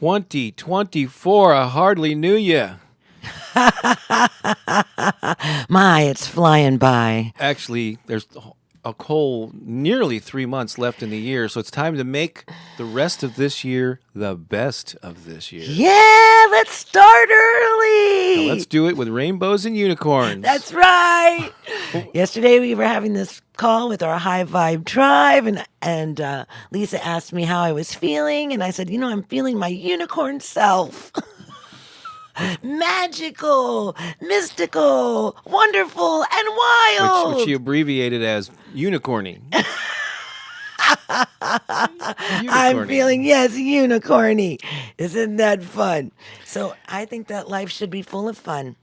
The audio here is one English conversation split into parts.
2024. I hardly knew you. My, it's flying by. Actually, there's a whole nearly 3 months left in the year, so it's time to make the rest of this year the best of this year. Yeah, let's start early. Now let's do it with rainbows and unicorns. That's right. Yesterday we were having this call with our high vibe tribe, and Lisa asked me how I was feeling, and I said, I'm feeling my unicorn self. Magical, mystical, wonderful, and wild. Which she abbreviated as unicorny. I'm feeling, unicorny. Isn't that fun? So I think that life should be full of fun.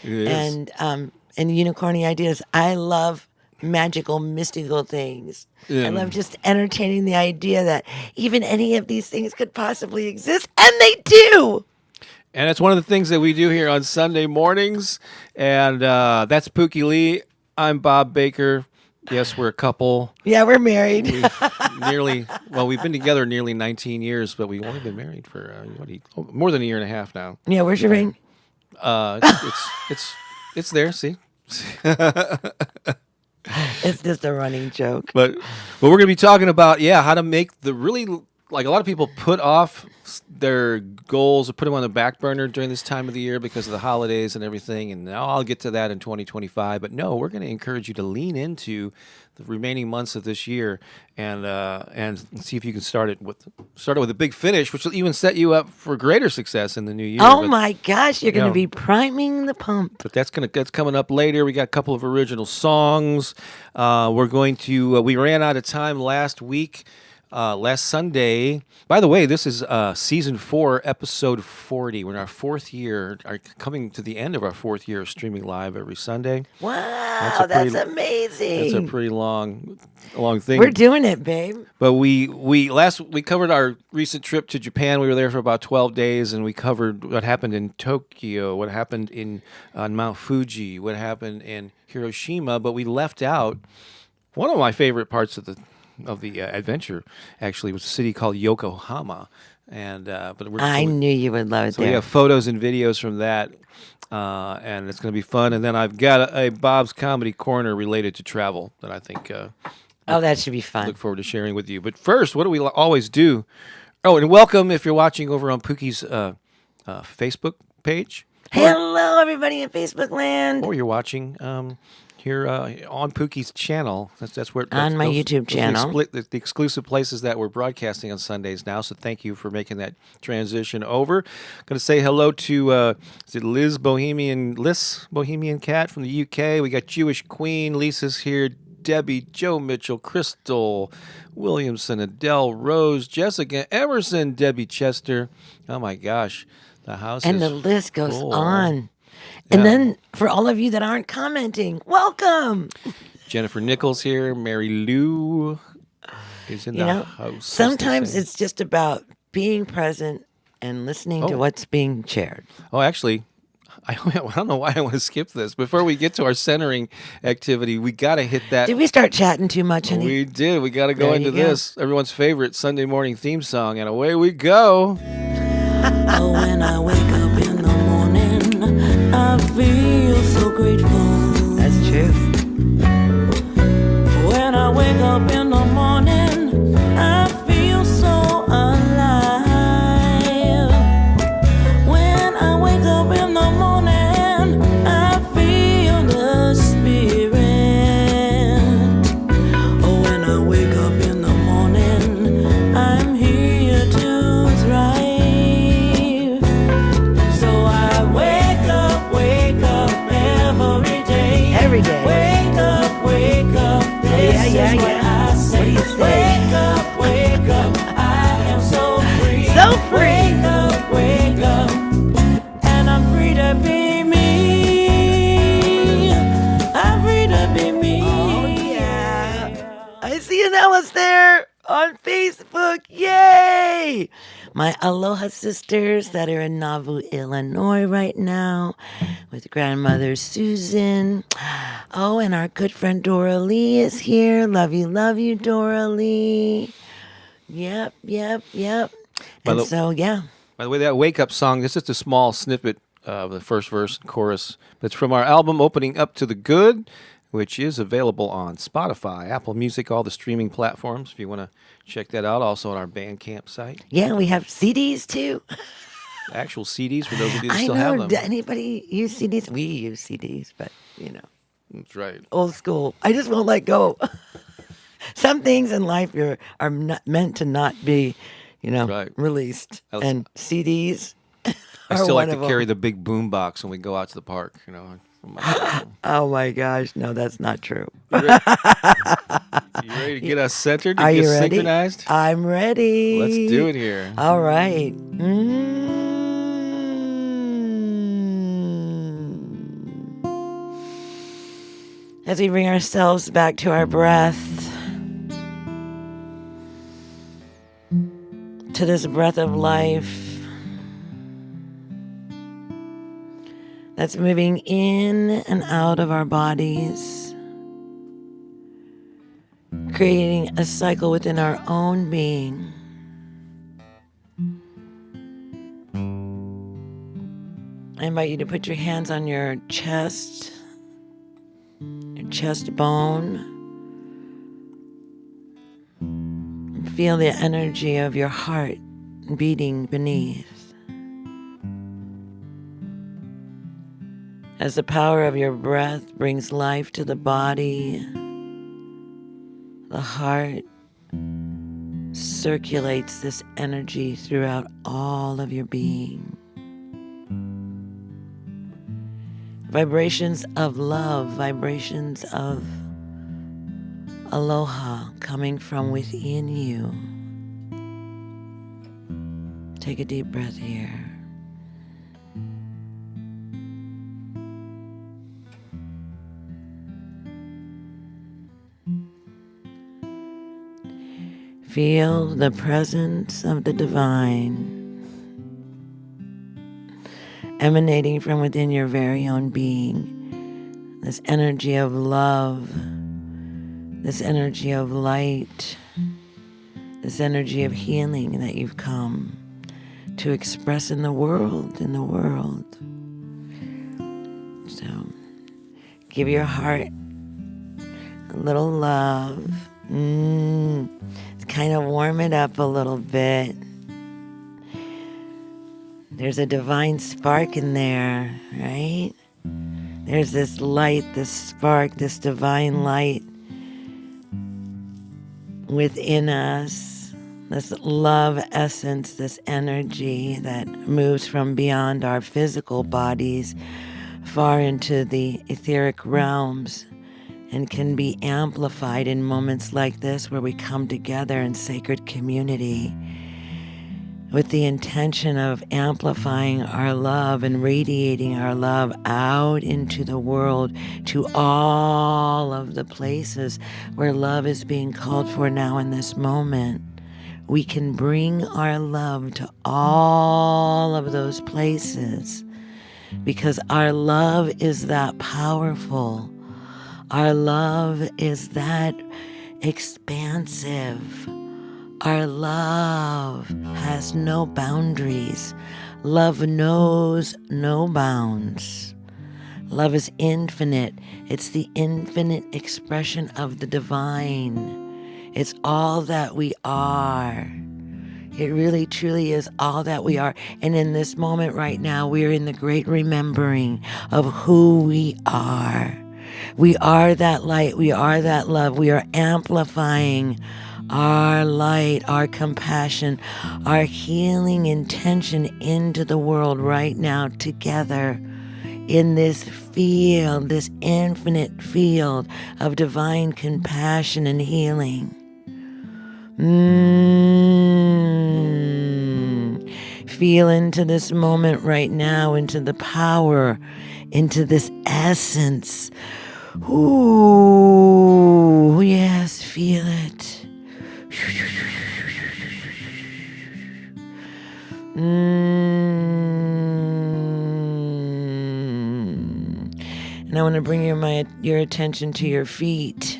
It is. And unicorny ideas. I love magical, mystical things. I love just entertaining the idea that even any of these things could possibly exist, and they do. And it's one of the things that we do here on Sunday mornings. And that's Pooki Lee. I'm Bob Baker. Yes, we're a couple. Yeah, we're married. We've been together nearly 19 years, but we've only been married for more than a year and a half now. Yeah, where's your ring? It's there. See. It's just a running joke. But we're going to be talking about how to make the really. Like a lot of people put off their goals or put them on the back burner during this time of the year because of the holidays and everything. And now I'll get to that in 2025. But no, we're going to encourage you to lean into the remaining months of this year and see if you can start it with a big finish, which will even set you up for greater success in the new year. My gosh, you're going to be priming the pump. But that's coming up later. We got a couple of original songs. We ran out of time last week. Last Sunday. By the way, this is season 4, episode 40. We're in our 4th year, coming to the end of our 4th year of streaming live every Sunday. Wow, that's amazing. That's a pretty long thing. We're doing it, babe. But we covered our recent trip to Japan. We were there for about 12 days, and we covered what happened in Tokyo, what happened on Mount Fuji, what happened in Hiroshima. But we left out one of my favorite parts of the adventure. Actually, was a city called Yokohama, and I knew you would love it. So we have photos and videos from that, and it's going to be fun. And then I've got a Bob's Comedy Corner related to travel that I think. That should be fun. Look forward to sharing with you. But first, what do we always do? Oh, and welcome if you're watching over on Pooki's Facebook page. Hello, everybody in Facebook land. Or you're watching. Here on Pooki's channel. That's where on my YouTube channel. The exclusive places that we're broadcasting on Sundays now. So thank you for making that transition over. Going to say hello to is it Liz Bohemian Cat from the UK. We got Jewish Queen. Lisa's here. Debbie, Joe Mitchell, Crystal Williamson, Adele Rose, Jessica Emerson, Debbie Chester. Oh my gosh, the house and the list goes on. And then for all of you that aren't commenting, welcome. Jennifer Nichols here. Mary Lou is in the house. Sometimes it's just about being present and listening to what's being shared. Oh, actually, I don't know why I want to skip this. Before we get to our centering activity, we got to hit that. Did we start chatting too much, honey? We did. We got to go into this. Everyone's favorite Sunday morning theme song, and away we go. Oh, when I wake up in the morning, I feel so grateful. That's true. When I wake up in the morning, I feel so alive. When I wake up in the morning, I feel the spirit. Oh, when I wake up in the morning, I'm here to thrive. So I wake up every day. Every day. Wake up, this is what I say. Wake up, I am so free. So free. Wake up, and I'm free to be me. I'm free to be me. Oh, yeah. I see an Alice there on Facebook. Yay! My Aloha sisters that are in Nauvoo, Illinois right now with grandmother Susan. Oh, and our good friend Dora Lee is here. Love you, Dora Lee. Yep. And so, yeah. By the way, that Wake Up song, this is just a small snippet of the first verse and chorus. It's from our album Opening Up to the Good, which is available on Spotify, Apple Music, all the streaming platforms if you want to check that out. Also on our Bandcamp site. Yeah, we have CDs too. Actual CDs for those of you that I still know. have them. Does anybody use CDs? We use CDs, but That's right. old school. I just won't let go. Some things in life are not meant to not be, Right. released. I was- And CDs I are still like one to of carry them. the big boom box when we go out to the park, Oh my gosh, no, that's not true. You ready to get us centered? To Are get you ready? synchronized? I'm ready. Let's do it here. All right. As we bring ourselves back to our breath, to this breath of life that's moving in and out of our bodies, creating a cycle within our own being. I invite you to put your hands on your chest bone. And feel the energy of your heart beating beneath. As the power of your breath brings life to the body, the heart circulates this energy throughout all of your being. Vibrations of love, vibrations of aloha coming from within you. Take a deep breath here. Feel the presence of the divine emanating from within your very own being. This energy of love, this energy of light, this energy of healing that you've come to express in the world, So give your heart a little love. Kind of warm it up a little bit. There's a divine spark in there, right? There's this light, this spark, this divine light within us, this love essence, this energy that moves from beyond our physical bodies far into the etheric realms and can be amplified in moments like this where we come together in sacred community with the intention of amplifying our love and radiating our love out into the world to all of the places where love is being called for now in this moment. We can bring our love to all of those places because our love is that powerful. Our love is that expansive. Our love has no boundaries. Love knows no bounds. Love is infinite. It's the infinite expression of the divine. It's all that we are. It really, truly is all that we are. And in this moment right now, we're in the great remembering of who we are. We are that light. We are that love. We are amplifying our light, our compassion, our healing intention into the world right now together in this field, this infinite field of divine compassion and healing. Feel into this moment right now, into the power, into this essence. Ooh, yes, feel it. And I want to bring your attention to your feet,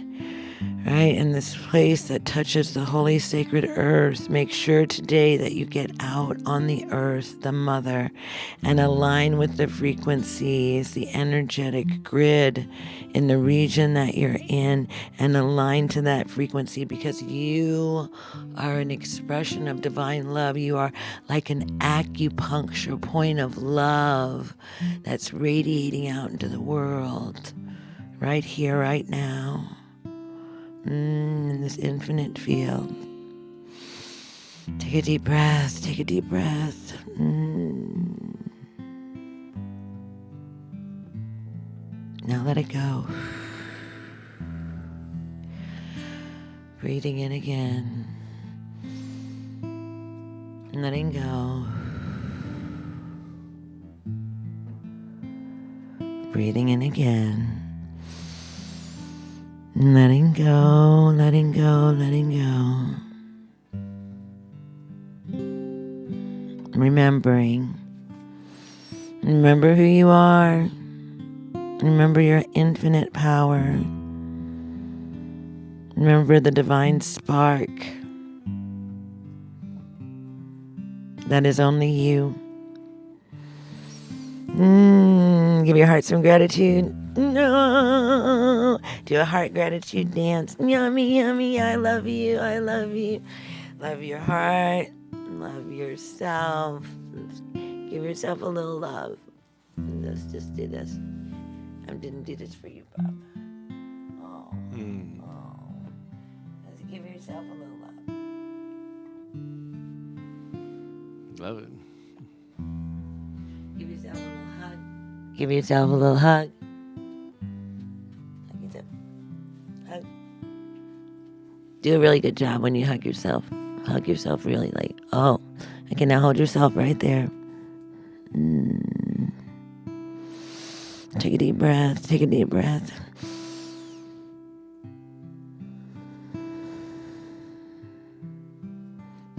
right? right? In this place that touches the holy sacred earth, make sure today that you get out on the earth, the mother, and align with the frequencies, the energetic grid in the region that you're in, and align to that frequency, because you are an expression of divine love. You are like an acupuncture point of love that's radiating out into the world, right here, right now. In this infinite field. Take a deep breath. Take a deep breath. Now let it go. Breathing in again. Letting go. Breathing in again. Letting go, letting go, letting go. Remembering. Remember who you are. Remember your infinite power. Remember the divine spark that is only you. Give your heart some gratitude. No. Do a heart gratitude dance. Yummy, yummy. I love you. I love you. Love your heart. Love yourself. Give yourself a little love. Let's just do this. I didn't do this for you, Bob. Oh. Let's give yourself a little love. Love it. Give yourself a little hug. Give yourself a little hug. Hug yourself. Hug. Do a really good job when you hug yourself. Hug yourself really like, oh, I can now hold yourself right there. Take a deep breath. Take a deep breath.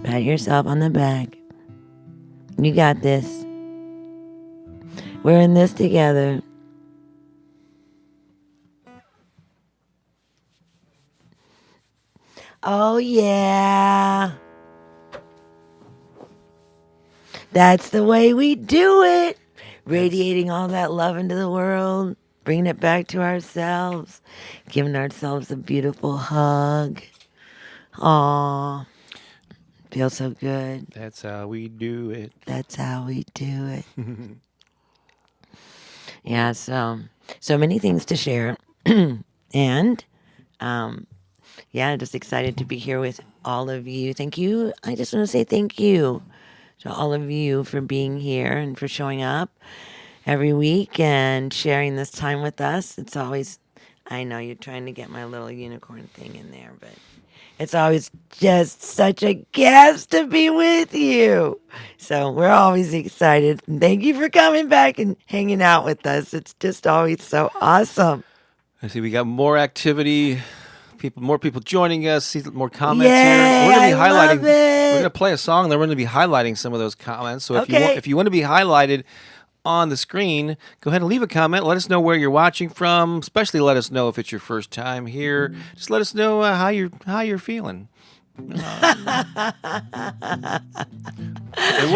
Pat yourself on the back. You got this. We're in this together. Oh, yeah. That's the way we do it. Radiating all that love into the world. Bringing it back to ourselves. Giving ourselves a beautiful hug. Aw. Feels so good. That's how we do it. That's how we do it. Yeah, so many things to share. And, yeah, just excited to be here with all of you. Thank you. I just want to say thank you to all of you for being here and for showing up every week and sharing this time with us. It's always, I know you're trying to get my little unicorn thing in there, but it's always just such a guest to be with you. So we're always excited. And thank you for coming back and hanging out with us. It's just always so awesome. I see we got more activity, more people joining us, see more comments Yay, here. We're going to be I highlighting. love it. We're going to play a song, then we're going to be highlighting some of those comments. So Okay. if you want to be highlighted on the screen, go ahead and leave a comment. Let us know where you're watching from. Especially let us know if it's your first time here. Just let us know how you're feeling.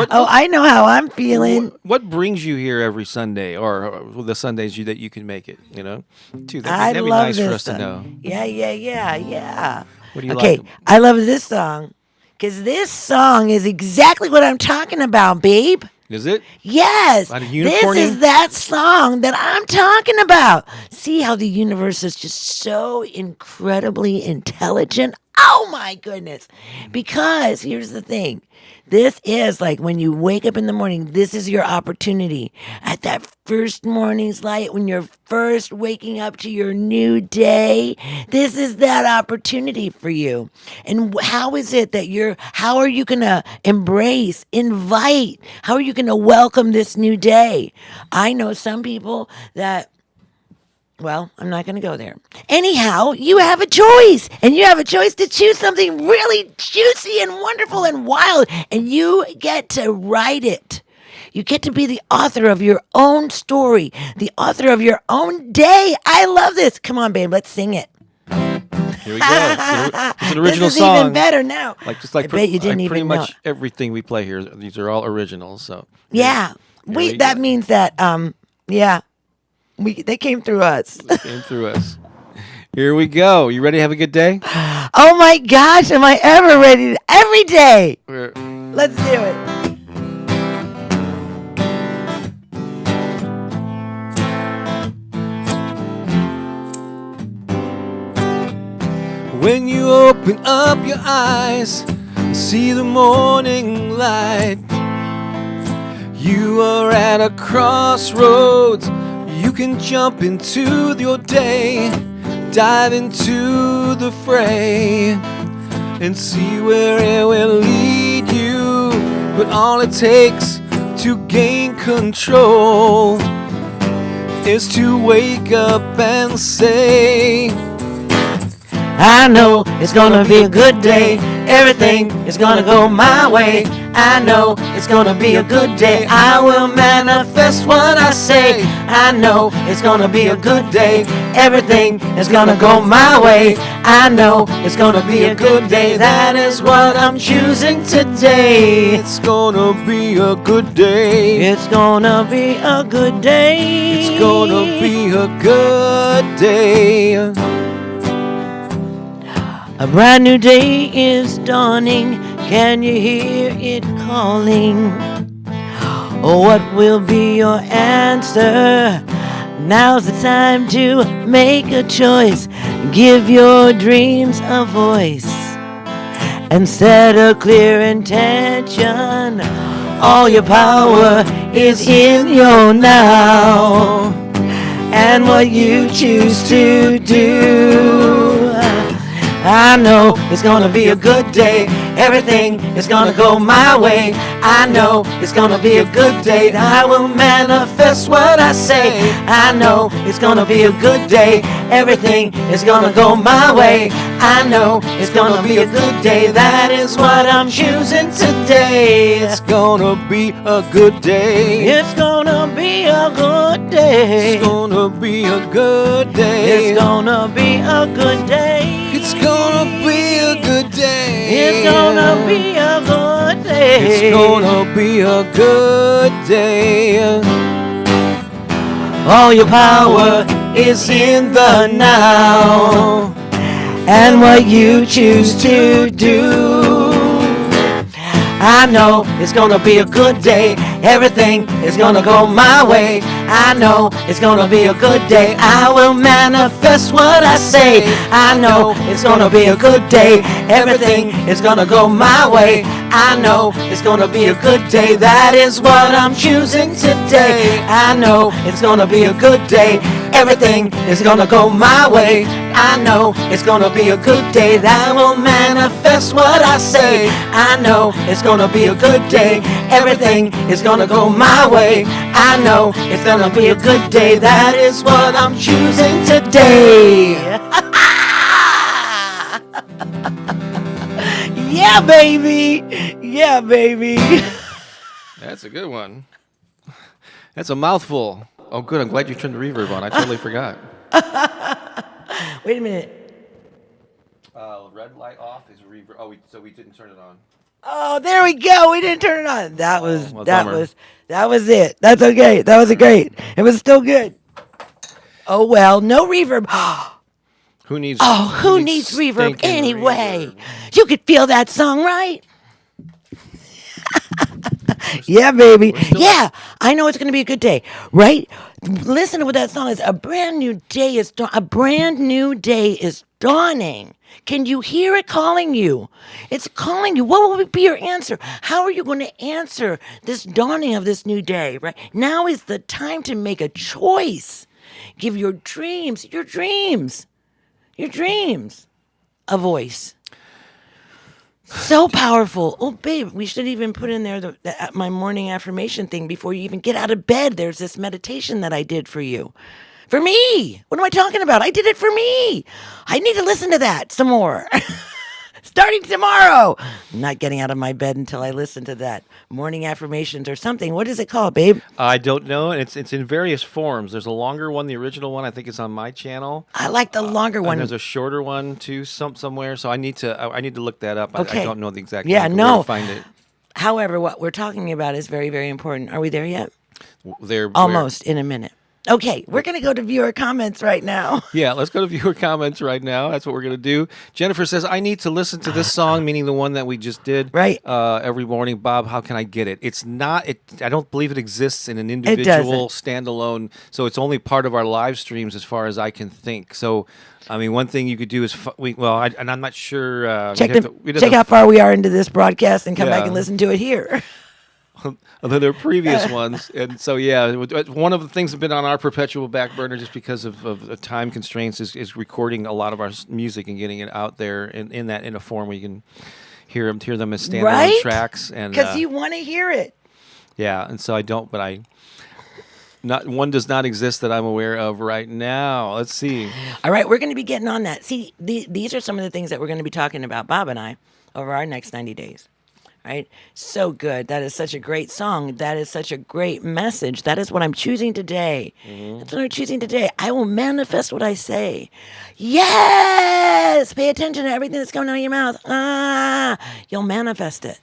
I know how I'm feeling. What brings you here every Sunday, or the Sundays that you can make it? Too. That'd be love nice this for us to song. know. Yeah. What do you Okay, like? I love this song because this song is exactly what I'm talking about, babe. Is it? Yes, About a this unicorn? is that song that I'm talking about. See how the universe is just so incredibly intelligent? Oh my goodness. Because here's the thing. This is like when you wake up in the morning, this is your opportunity. At that first morning's light, when you're first waking up to your new day, this is that opportunity for you. And how is it that how are you going to embrace, invite, how are you going to welcome this new day? I know some people that, well, I'm not going to go there. Anyhow, you have a choice, and you have a choice to choose something really juicy and wonderful and wild, and you get to write it. You get to be the author of your own story, the author of your own day. I love this. Come on, babe, let's sing it. Here we go. It's an original this is song. even better now. Like just I like bet you didn't pretty even much know. everything we play here. These are all originals. So Yeah, we that go. means that they came through us. They came through us. Here we go. You ready to have a good day? Oh my gosh, am I ever ready? Every day. We're- Let's do it. When you open up your eyes and see the morning light, you are at a crossroads. You can jump into your day, dive into the fray, and see where it will lead you. But all it takes to gain control is to wake up and say, I know it's gonna be a good day. Everything is gonna go my way. I know it's gonna be a good day. I will manifest what I say. I know it's gonna be a good day. Everything is gonna go my way. I know it's gonna be a good day. That is what I'm choosing today. it's gonna be a good day. It's gonna be a good day. It's gonna be a good day. A brand new day is dawning. Can you hear it calling? Oh, what will be your answer? Now's the time to make a choice. Give your dreams a voice and set a clear intention. All your power is in your now, and what you choose to do. I know it's gonna be a good day. Everything is gonna go my way. I know it's gonna be a good day. I will manifest what I say. I know it's gonna be a good day. Everything is gonna go my way. I know it's gonna be a good day. That is what I'm choosing today. It's gonna be a good day. It's gonna be a good day. It's gonna be a good day. It's gonna be a good day. It's gonna be a good day. It's gonna be a good day. It's gonna be a good day. All your power is in the now, and what you choose to do. I know it's gonna be a good day. Everything is gonna go my way. I know it's gonna be a good day. I will manifest what I say. I know it's gonna be a good day. Everything is gonna go my way. I know it's gonna be a good day. That is what I'm choosing today. I know it's gonna be a good day. Everything is gonna go my way. I know it's gonna be a good day. That will manifest what I say. I know it's gonna be a good day. Everything is gonna go my way. I know it's gonna be a good day. That is what I'm choosing today. Yeah, baby. Yeah, baby. That's a good one. That's a mouthful. Oh, good. I'm glad you turned the reverb on. I totally forgot. Wait a minute. Red light off is reverb. Oh, so we didn't turn it on. Oh, there we go. We didn't turn it on. That was well, that bummer. was that was it. That's okay. That was great. It was still good. Oh well, no reverb. Who needs? Who needs reverb stinking anyway? reverb? You could feel that song, right? Yeah, baby. Yeah, I know it's going to be a good day, right? Listen to what that song is. A brand new day is a brand new day is dawning. Can you hear it calling you? It's calling you. What will be your answer? How are you going to answer this dawning of this new day, right? Now is the time to make a choice. Give your dreams a voice. So powerful. Oh, babe, we should even put in there my morning affirmation thing before you even get out of bed. There's this meditation that I did for you. For me. What am I talking about? I did it for me. I need to listen to that some more. starting tomorrow. I'm not getting out of my bed until I listen to that. Morning affirmations or something. What is it called, babe? I don't know. And it's in various forms. There's a longer one. The original one, I think, is on my channel. I like the longer And one. there's a shorter one too, somewhere. So I need to look that up. Okay. I don't know the exact. Yeah, link or no. where to find it. However, what we're talking about is very, very important. Are we there yet? There, Almost in a minute. Okay, we're going to go to viewer comments right now. Yeah, let's go to viewer comments right now. That's what we're going to do. Jennifer says, I need to listen to this song, meaning the one that we just did. Right. Every morning. Bob, how can I get it? It's not, I don't believe it exists in an individual standalone. So it's only part of our live streams as far as I can think. So, I mean, one thing you could do is, and I'm not sure. Check how far we are into this broadcast and come back and listen to it here. There are previous ones, and so one of the things that's been on our perpetual back burner just because of the time constraints is recording a lot of our music and getting it out there in a form where you can hear them as standalone tracks, and because you want to hear it. Yeah, and so one does not exist that I'm aware of right now. Let's see. All right, we're going to be getting on that. See, these are some of the things that we're going to be talking about, Bob and I, over our next 90 days. Right? So good. That is such a great song. That is such a great message. That is what I'm choosing today. That's what I'm choosing today. I will manifest what I say. Yes! Pay attention to everything that's coming out of your mouth. You'll manifest it.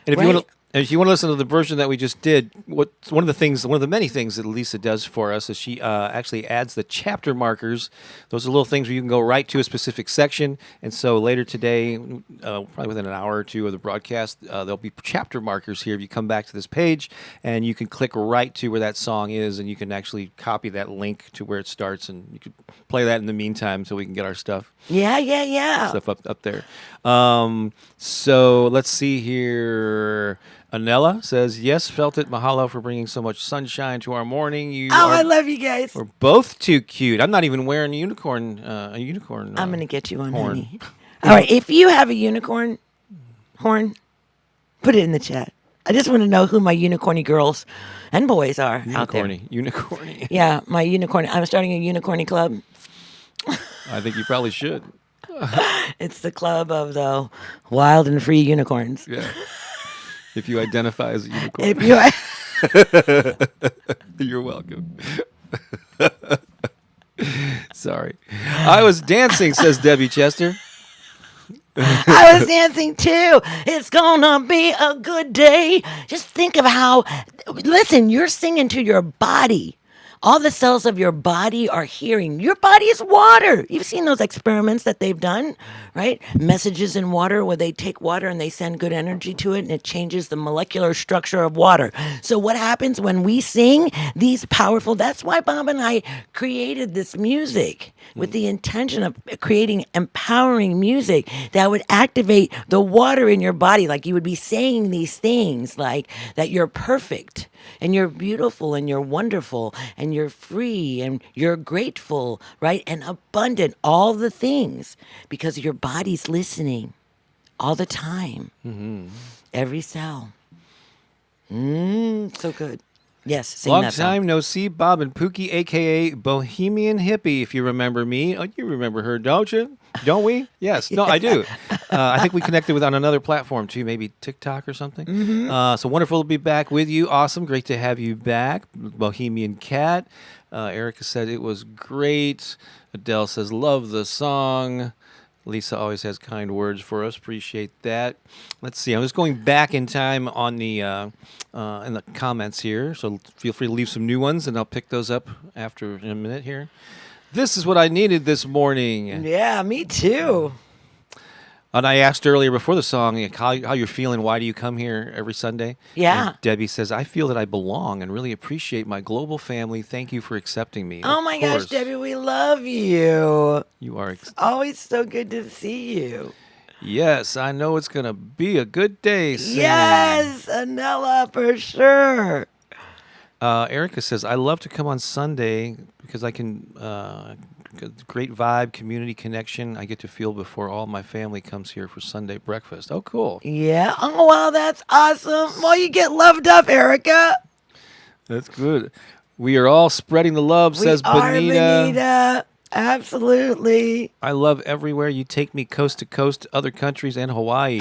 And if you want to listen to the version that we just did, one of the many things that Lisa does for us is she actually adds the chapter markers. Those are little things where you can go right to a specific section. And so later today, probably within an hour or two of the broadcast, there'll be chapter markers here. If you come back to this page, and you can click right to where that song is, and you can actually copy that link to where it starts, and you could play that in the meantime so we can get our stuff. Yeah. Stuff up there. So let's see here. Anella says, yes, felt it. Mahalo for bringing so much sunshine to our morning. I love you guys. We're both too cute. I'm not even wearing a unicorn. I'm going to get you one, honey. All right, if you have a unicorn horn, put it in the chat. I just want to know who my unicorny girls and boys are out there. Unicorny. Yeah, my unicorn. I'm starting a unicorny club. I think you probably should. It's the club of the wild and free unicorns. Yeah. If you identify as a unicorn. You're welcome. Sorry. I was dancing, says Debbie Chester. I was dancing too. It's gonna be a good day. Just think of listen, you're singing to your body. All the cells of your body are hearing. Your body is water. You've seen those experiments that they've done, right? Messages in water where they take water and they send good energy to it and it changes the molecular structure of water. So what happens when we sing these powerful, that's why Bob and I created this music with the intention of creating empowering music that would activate the water in your body. Like you would be saying these things like that you're perfect and you're beautiful and you're wonderful and you're free and you're grateful, right? And abundant, all the things, because your body's listening all the time. Every cell. So good. Yes, sing Long that song. time no see, Bob and Pooki, a.k.a. Bohemian Hippie, if you remember me. Oh, you remember her, don't you? Don't we? Yes. No, I do. I think we connected on another platform, too, maybe TikTok or something. So wonderful to be back with you. Awesome. Great to have you back. Bohemian Cat. Erica said it was great. Adele says, love the song. Lisa always has kind words for us. Appreciate that. Let's see. I'm just going back in time on the in the comments here. So feel free to leave some new ones, and I'll pick those up after in a minute here. This is what I needed this morning. Yeah, me too. And I asked earlier before the song how you're feeling. Why do you come here every Sunday? Yeah. And Debbie says, I feel that I belong and really appreciate my global family. Thank you for accepting me. Oh, my gosh, Debbie, we love you. You are always so good to see you. Yes, I know it's going to be a good day soon. Yes, Anella, for sure. Erica says, I love to come on Sunday because I can, great vibe, community connection I get to feel before all my family comes here for Sunday breakfast. Oh, cool. Yeah. Oh, wow, that's awesome. Well, you get loved up, Erica. That's good. We are all spreading the love, says Benita. Absolutely. I love everywhere you take me, coast to coast, other countries, and Hawaii.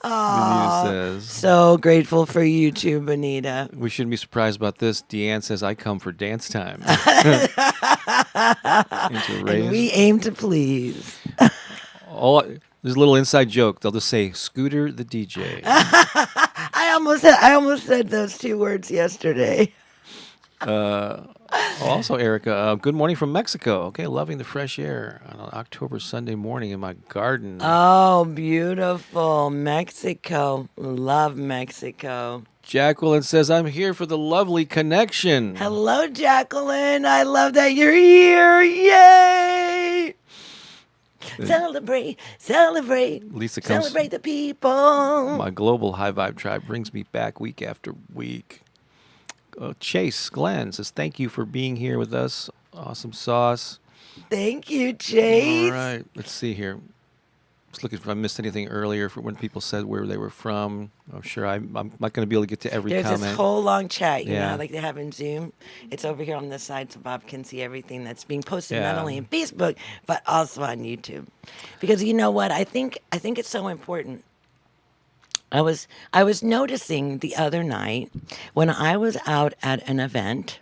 Benita says. So grateful for you too, Benita. We shouldn't be surprised about this. Deanne says, I come for dance time. And we aim to please. Oh, there's a little inside joke. They'll just say, Scooter the DJ. I almost said those two words yesterday. Also, Erica, good morning from Mexico. Okay, loving the fresh air on an October Sunday morning in my garden. Oh, beautiful. Mexico. Love Mexico. Jacqueline says, I'm here for the lovely connection. Hello, Jacqueline. I love that you're here. Yay! Celebrate, celebrate, Lisa comes, celebrate the people. My global high vibe tribe brings me back week after week. Chase Glenn says, thank you for being here with us. Awesome sauce. Thank you, Chase. All right, let's see here. Just looking if I missed anything earlier for when people said where they were from. I'm sure I'm not going to be able to get to every comment. There's this whole long chat, you Yeah. know, like they have in Zoom. It's over here on this side so Bob can see everything that's being posted not Yeah. only in Facebook, but also on YouTube. Because you know what? I think it's so important. I was noticing the other night when I was out at an event,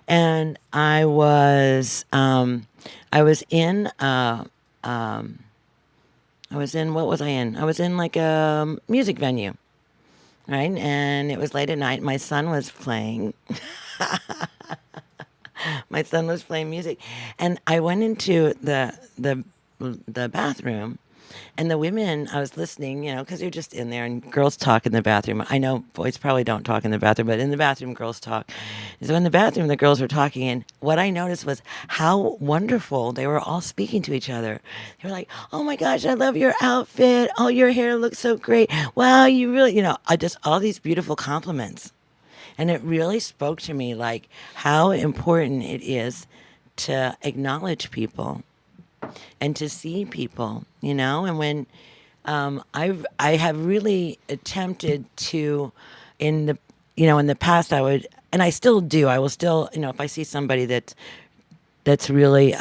and I was in what was I in? I was in like a music venue, right? And it was late at night. My son was playing. My son was playing music, and I went into the bathroom. And the women, I was listening, you know, because you're just in there and girls talk in the bathroom. I know boys probably don't talk in the bathroom, but in the bathroom, girls talk. So in the bathroom, the girls were talking. And what I noticed was how wonderful they were all speaking to each other. They were like, oh my gosh, I love your outfit. Oh, your hair looks so great. Wow, you really, you know, all these beautiful compliments. And it really spoke to me like how important it is to acknowledge people. And to see people, you know, and when I have really attempted to, in the past I would, and I still do, I will still, you know, if I see somebody that's really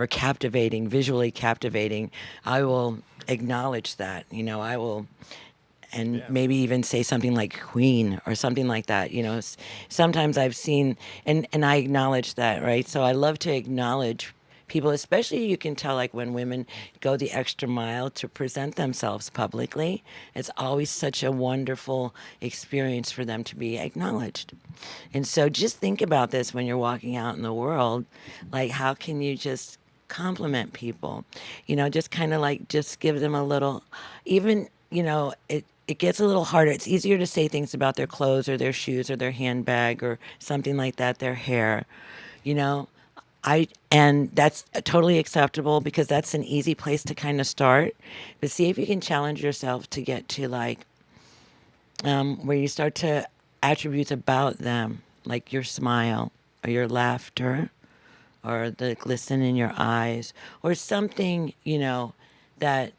captivating, visually captivating, I will acknowledge that, you know, I will. And maybe even say something like queen or something like that. You know, sometimes I've seen, and I acknowledge that, right? So I love to acknowledge people, especially you can tell like when women go the extra mile to present themselves publicly. It's always such a wonderful experience for them to be acknowledged. And so just think about this when you're walking out in the world, like how can you just compliment people? You know, just kind of like just give them a little, even, you know, it gets a little harder. It's easier to say things about their clothes or their shoes or their handbag or something like that, their hair, you know. And that's totally acceptable because that's an easy place to kind of start. But see if you can challenge yourself to get to like where you start to attributes about them, like your smile or your laughter or the glisten in your eyes or something, you know, that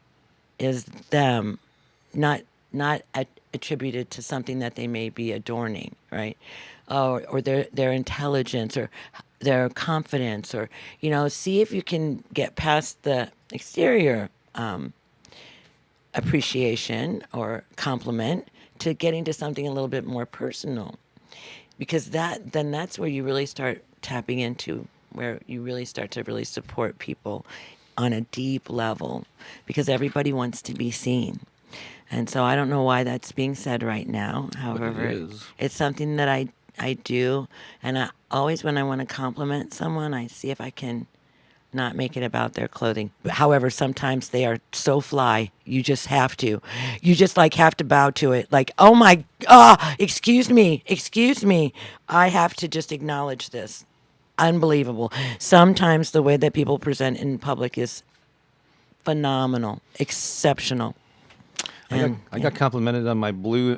is them, not attributed to something that they may be adorning, right? Or their intelligence or their confidence, or, you know, see if you can get past the exterior appreciation or compliment to getting to something a little bit more personal, because that's where you really start tapping into, where you really start to really support people on a deep level, because everybody wants to be seen. And so I don't know why that's being said right now. However, it's something that I do. And I always, when I want to compliment someone, I see if I can not make it about their clothing. However, sometimes they are so fly, you just have to. You just like have to bow to it. Like, oh my, excuse me. I have to just acknowledge this. Unbelievable. Sometimes the way that people present in public is phenomenal, exceptional. I got complimented on my blue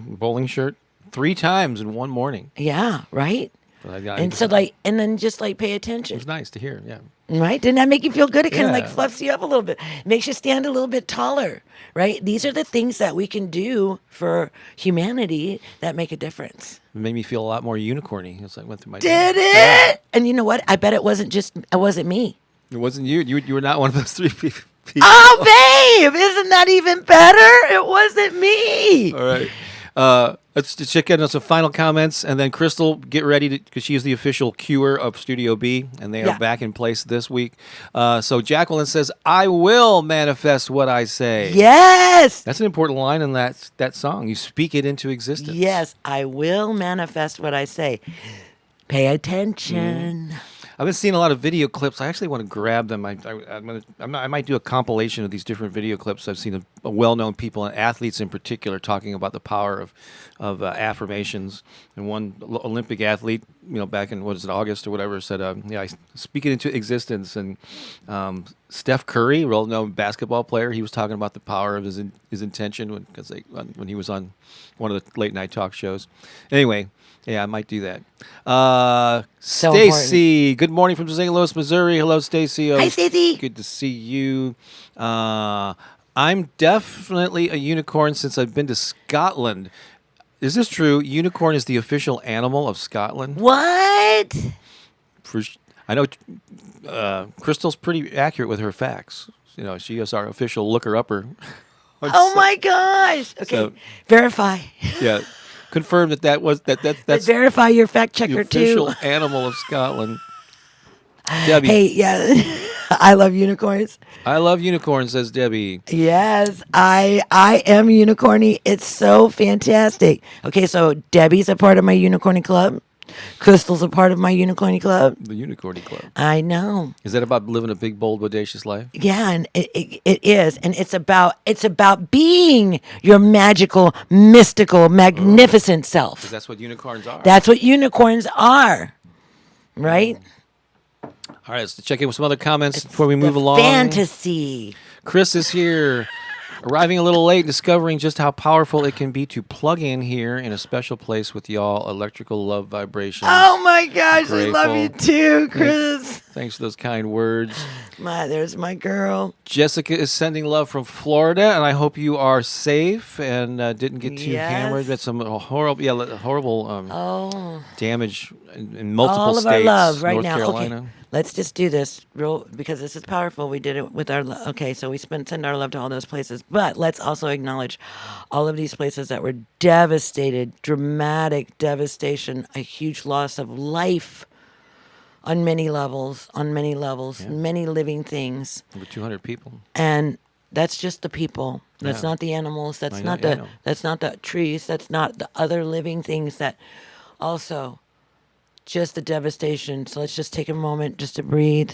bowling shirt 3 times in one morning. Yeah, right? And so and then just pay it attention. was nice to hear. Yeah. Right? Didn't that make you feel good? It kind of Yeah. fluffs you up a little bit. Makes you stand a little bit taller, right? These are the things that we can do for humanity that make a difference. It made me feel a lot more unicorny as I went through my Did day. it? Yeah. And you know what? I bet it wasn't me. It wasn't you. You were not one of those 3 people. Oh, babe, isn't that even better? It wasn't me. All right. Let's check in on some final comments, and then Crystal, get ready because she is the official cuer of Studio B, and they are back in place this week. So Jacqueline says, "I will manifest what I say." Yes. That's an important line in that song. You speak it into existence. Yes, I will manifest what I say. Pay attention. I've been seeing a lot of video clips. I actually want to grab them. I might do a compilation of these different video clips. I've seen a well-known people and athletes in particular talking about the power of affirmations. And one Olympic athlete, back in August or whatever, said, I speak it into existence. And Steph Curry, well-known basketball player, he was talking about the power of his intention when he was on one of the late-night talk shows. Anyway. Yeah, I might do that. Stacy, good morning from St. Louis, Missouri. Hello, Stacy. Hi, Stacy. Good to see you. I'm definitely a unicorn since I've been to Scotland. Is this true? Unicorn is the official animal of Scotland? What? I know Crystal's pretty accurate with her facts. She is our official looker-upper. Oh, my gosh. Okay, So- verify. Yeah. Confirm that's Verify your fact the checker, official too. animal of Scotland. Debbie. Hey, yeah, I love unicorns. I love unicorns, says Debbie. Yes, I am unicorny. It's so fantastic. Okay, so Debbie's a part of my unicorny club. Crystal's a part of my unicorny club. The Unicorny Club. I know. Is that about living a big, bold, audacious life? Yeah, and it is, and it's about being your magical, mystical, magnificent Because self. that's what unicorns are. That's what unicorns are, right? All right, let's check in with some other comments before we move The along. fantasy. Chris is here. Arriving a little late, discovering just how powerful it can be to plug in here in a special place with y'all. Electrical love vibrations. Oh my gosh, I love you Grateful. too, Chris. Thanks for those kind words. There's my girl. Jessica is sending love from Florida, and I hope you are safe and didn't get too Yes. hammered. That's some horrible damage in multiple All of states. our love right North now. Carolina. Okay, let's just do this because this is powerful. We did it with our okay, so we send our love to all those places, but let's also acknowledge all of these places that were devastated, dramatic devastation, a huge loss of life on many levels, many living things, Over 200 people. and that's just the people. That's Yeah. not the animals. That's I not know. that's not the trees. That's not the other living things that also just the devastation. So let's just take a moment just to breathe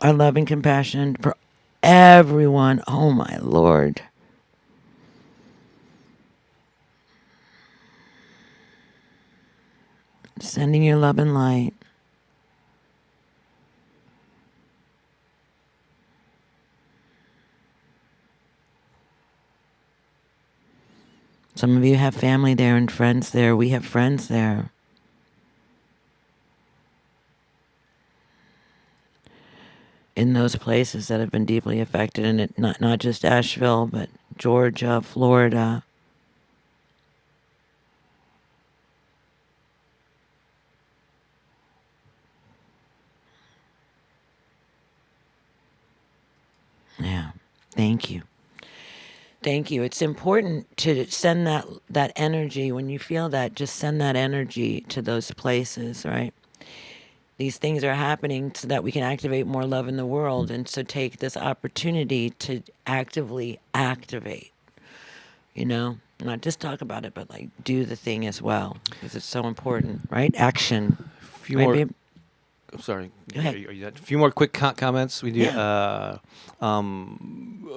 our love and compassion for everyone. Oh my Lord. Sending your love and light. Some of you have family there and friends there. We have friends there. In those places that have been deeply affected, and it not just Asheville, but Georgia, Florida. Yeah, thank you. Thank you. It's important to send that energy. When you feel that, just send that energy to those places, right? These things are happening so that we can activate more love in the world. And so take this opportunity to actively activate, not just talk about it, but do the thing as well, because it's so important, right? Action. A few Right, more. babe? I'm sorry. Go ahead. Are you done? A few more quick comments. We do a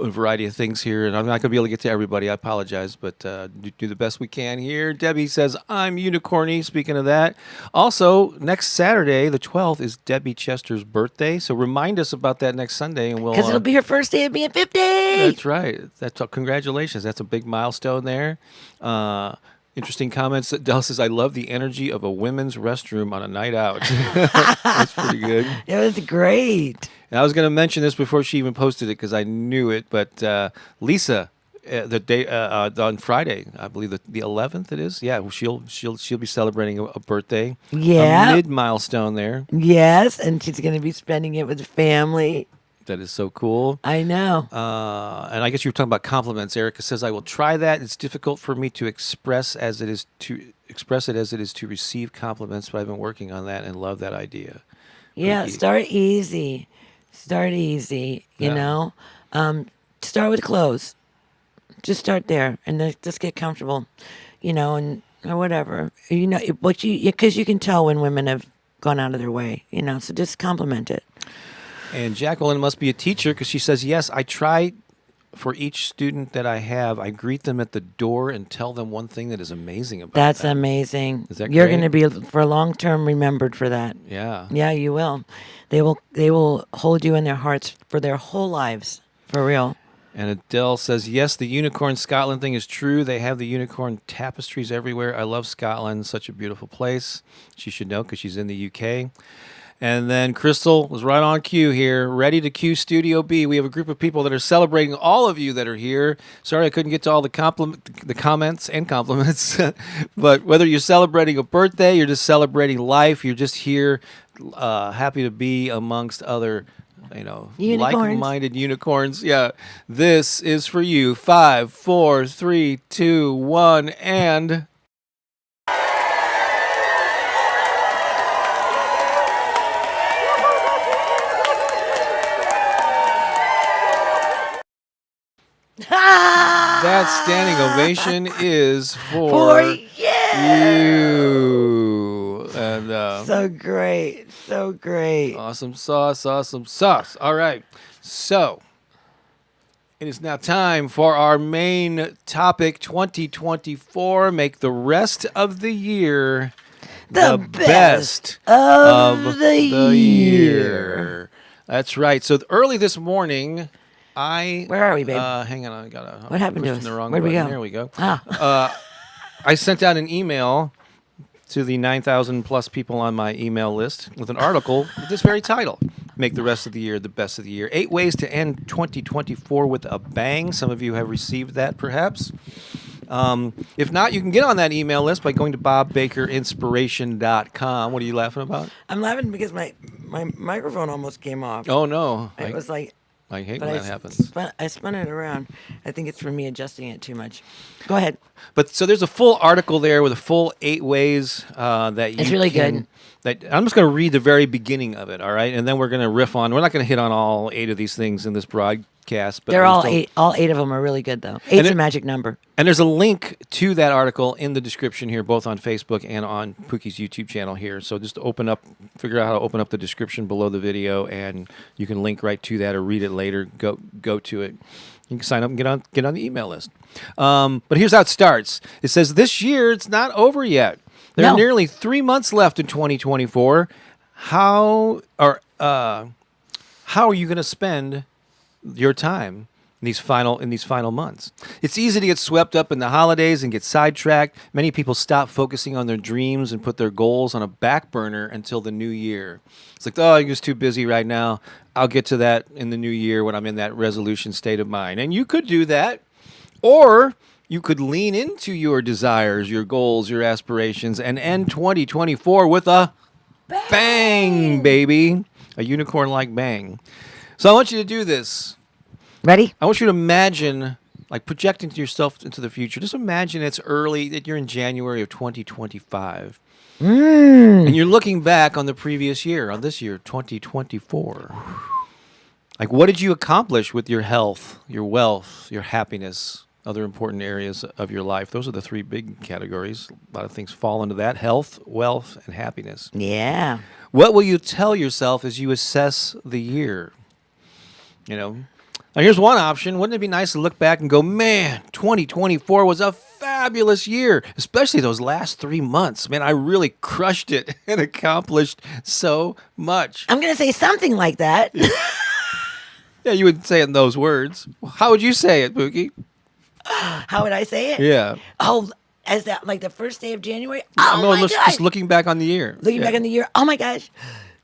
variety of things here, and I'm not going to be able to get to everybody. I apologize, but do the best we can here. Debbie says, I'm unicorny. Speaking of that. Also, next Saturday, the 12th, is Debbie Chester's birthday, so remind us about that next Sunday, and we'll... Because it'll be her first day of being 50. That's right. Congratulations. That's a big milestone there. Interesting comments. Dell says, I love the energy of a women's restroom on a night out. That's pretty good. It was great. And I was going to mention this before she even posted it because I knew it, but Lisa, the day on Friday, I believe the 11th it is. Yeah, she'll be celebrating a birthday. Yeah. A mid-milestone there. Yes, and she's going to be spending it with family. That is so cool. I know. And I guess you were talking about compliments. Erica says, I will try that. It's difficult for me to express as it is to receive compliments, but I've been working on that and love that idea. Yeah, Pooki. start easy. Start easy, you know. Start with clothes. Just start there and then just get comfortable, you know, and or whatever. You know, because you can tell when women have gone out of their way, you know, so just compliment it. And Jacqueline must be a teacher because she says, yes, I try for each student that I have. I greet them at the door and tell them one thing that is amazing about That's them. amazing. Is that You're great? going to be for long term remembered for that. Yeah. Yeah, you will. They will hold you in their hearts for their whole lives, for real. And Adele says, yes, the unicorn Scotland thing is true. They have the unicorn tapestries everywhere. I love Scotland. Such a beautiful place. She should know because she's in the UK. And then Crystal was right on cue here, ready to cue Studio B. We have a group of people that are celebrating all of you that are here. Sorry I couldn't get to all the comments and compliments. But whether you're celebrating a birthday, you're just celebrating life, you're just here happy to be amongst other Unicorns. like-minded unicorns. Yeah, this is for you. 5, 4, 3, 2, 1, and... That standing ovation is for you. And So great. So great. awesome sauce, awesome sauce. All right. So it is now time for our main topic 2024. Make the rest of the year The best of the year. That's right. So early this morning, Where are we, babe? hang on, I got What happened to pushing us? the wrong Where'd we button. go? There we go. Ah. I sent out an email to the 9,000 plus people on my email list with an article with this very title: "Make the rest of the year the best of the year. 8 ways to end 2024 with a bang." Some of you have received that, perhaps. If not, you can get on that email list by going to bobbakerinspiration.com. What are you laughing about? I'm laughing because my microphone almost came off. Oh, no. It was like... I hate But when that happens. I spun it around. I think it's from me adjusting it too much. Go ahead. But so there's a full article there with a full 8 ways that you It's really can, good. I'm just going to read the very beginning of it, all right? And then we're going to riff on. We're not going to hit on all 8 of these things in this broadcast. But They're we'll all still- 8. All 8 of them are really good, though. 8's a magic number. And there's a link to that article in the description here, both on Facebook and on Pooki's YouTube channel here. So just figure out how to open up the description below the video, and you can link right to that or read it later. Go to it. You can sign up and get on the email list. But here's how it starts. It says, this year, it's not over yet. There are No. nearly 3 months left in 2024. How are you going to spend your time in these final months? It's easy to get swept up in the holidays and get sidetracked. Many people stop focusing on their dreams and put their goals on a back burner until the new year. It's like, oh, I'm just too busy right now. I'll get to that in the new year when I'm in that resolution state of mind. And you could do that. Or you could lean into your desires, your goals, your aspirations, and end 2024 with a bang, baby. A unicorn-like bang. So I want you to do this. Ready? I want you to imagine, like projecting yourself into the future. Just imagine it's early, that you're in January of 2025. And you're looking back on the previous year, on this year, 2024. Like, what did you accomplish with your health, your wealth, your happiness, other important areas of your life? Those are the 3 big categories. A lot of things fall into that: health, wealth, and happiness. Yeah. What will you tell yourself as you assess the year? Now, here's one option. Wouldn't it be nice to look back and go, man, 2024 was a fabulous year, especially those last 3 months. Man, I really crushed it and accomplished so much. I'm going to say something like that. Yeah, you would say it in those words. How would you say it, Pooki? How would I say it? Yeah. Oh, as that like the first day of January. Oh No, my just gosh. looking back on the year. Looking Yeah. back on the year, oh my gosh,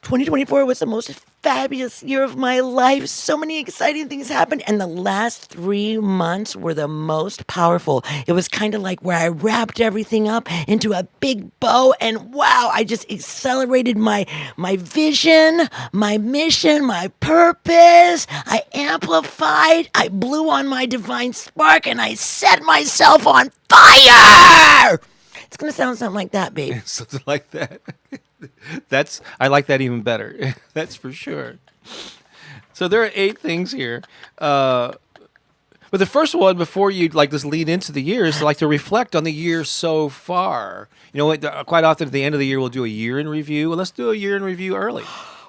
2024 was the most fabulous year of my life. So many exciting things happened, and the last 3 months were the most powerful. It was kind of like where I wrapped everything up into a big bow, and wow, I just accelerated my vision, my mission, my purpose. I amplified, I blew on my divine spark, and I set myself on fire. It's gonna sound something like that, babe. Something like that. I like that even better. That's for sure. So there are 8 things here. But the first one, before you like this lead into the year, is to like to reflect on the year so far. You know what? Quite often at the end of the year, we'll do a year in review. Well, let's do a year in review early.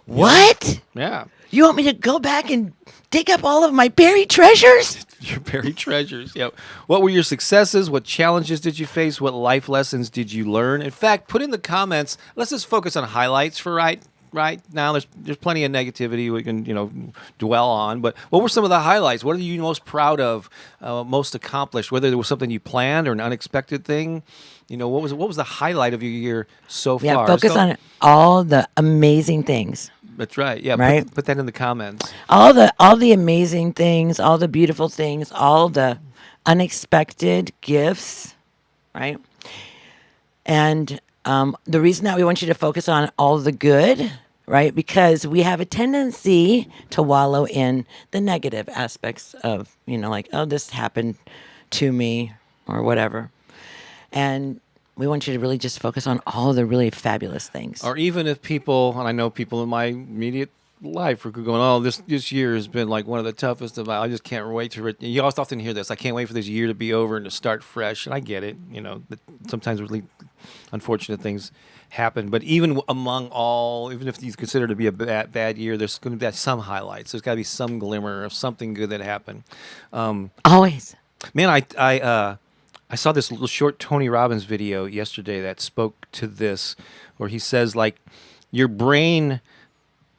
What? Yeah. You want me to go back and dig up all of my buried treasures? Your buried treasures. Yeah. What were your successes? What challenges did you face? What life lessons did you learn? In fact, put in the comments. Let's just focus on highlights for right now. There's plenty of negativity we can dwell on. But what were some of the highlights? What are you most proud of? Most accomplished? Whether there was something you planned or an unexpected thing. What was the highlight of your year so far? Yeah, focus on all the amazing things. That's right. Yeah. Right? Put that in the comments. All the amazing things, all the beautiful things, all the unexpected gifts, right? And the reason that we want you to focus on all the good, right? Because we have a tendency to wallow in the negative aspects of, like, oh, this happened to me or whatever. And we want you to really just focus on all the really fabulous things. Or even if people, and I know people in my immediate life are going, oh, this year has been like one of the toughest of I just can't wait to. You often hear this. I can't wait for this year to be over and to start fresh. And I get it. But sometimes really unfortunate things happen. But even even if you consider it to be a bad year, there's going to be some highlights. There's got to be some glimmer of something good that happened. Always. Man, I saw this little short Tony Robbins video yesterday that spoke to this, where he says, like, your brain,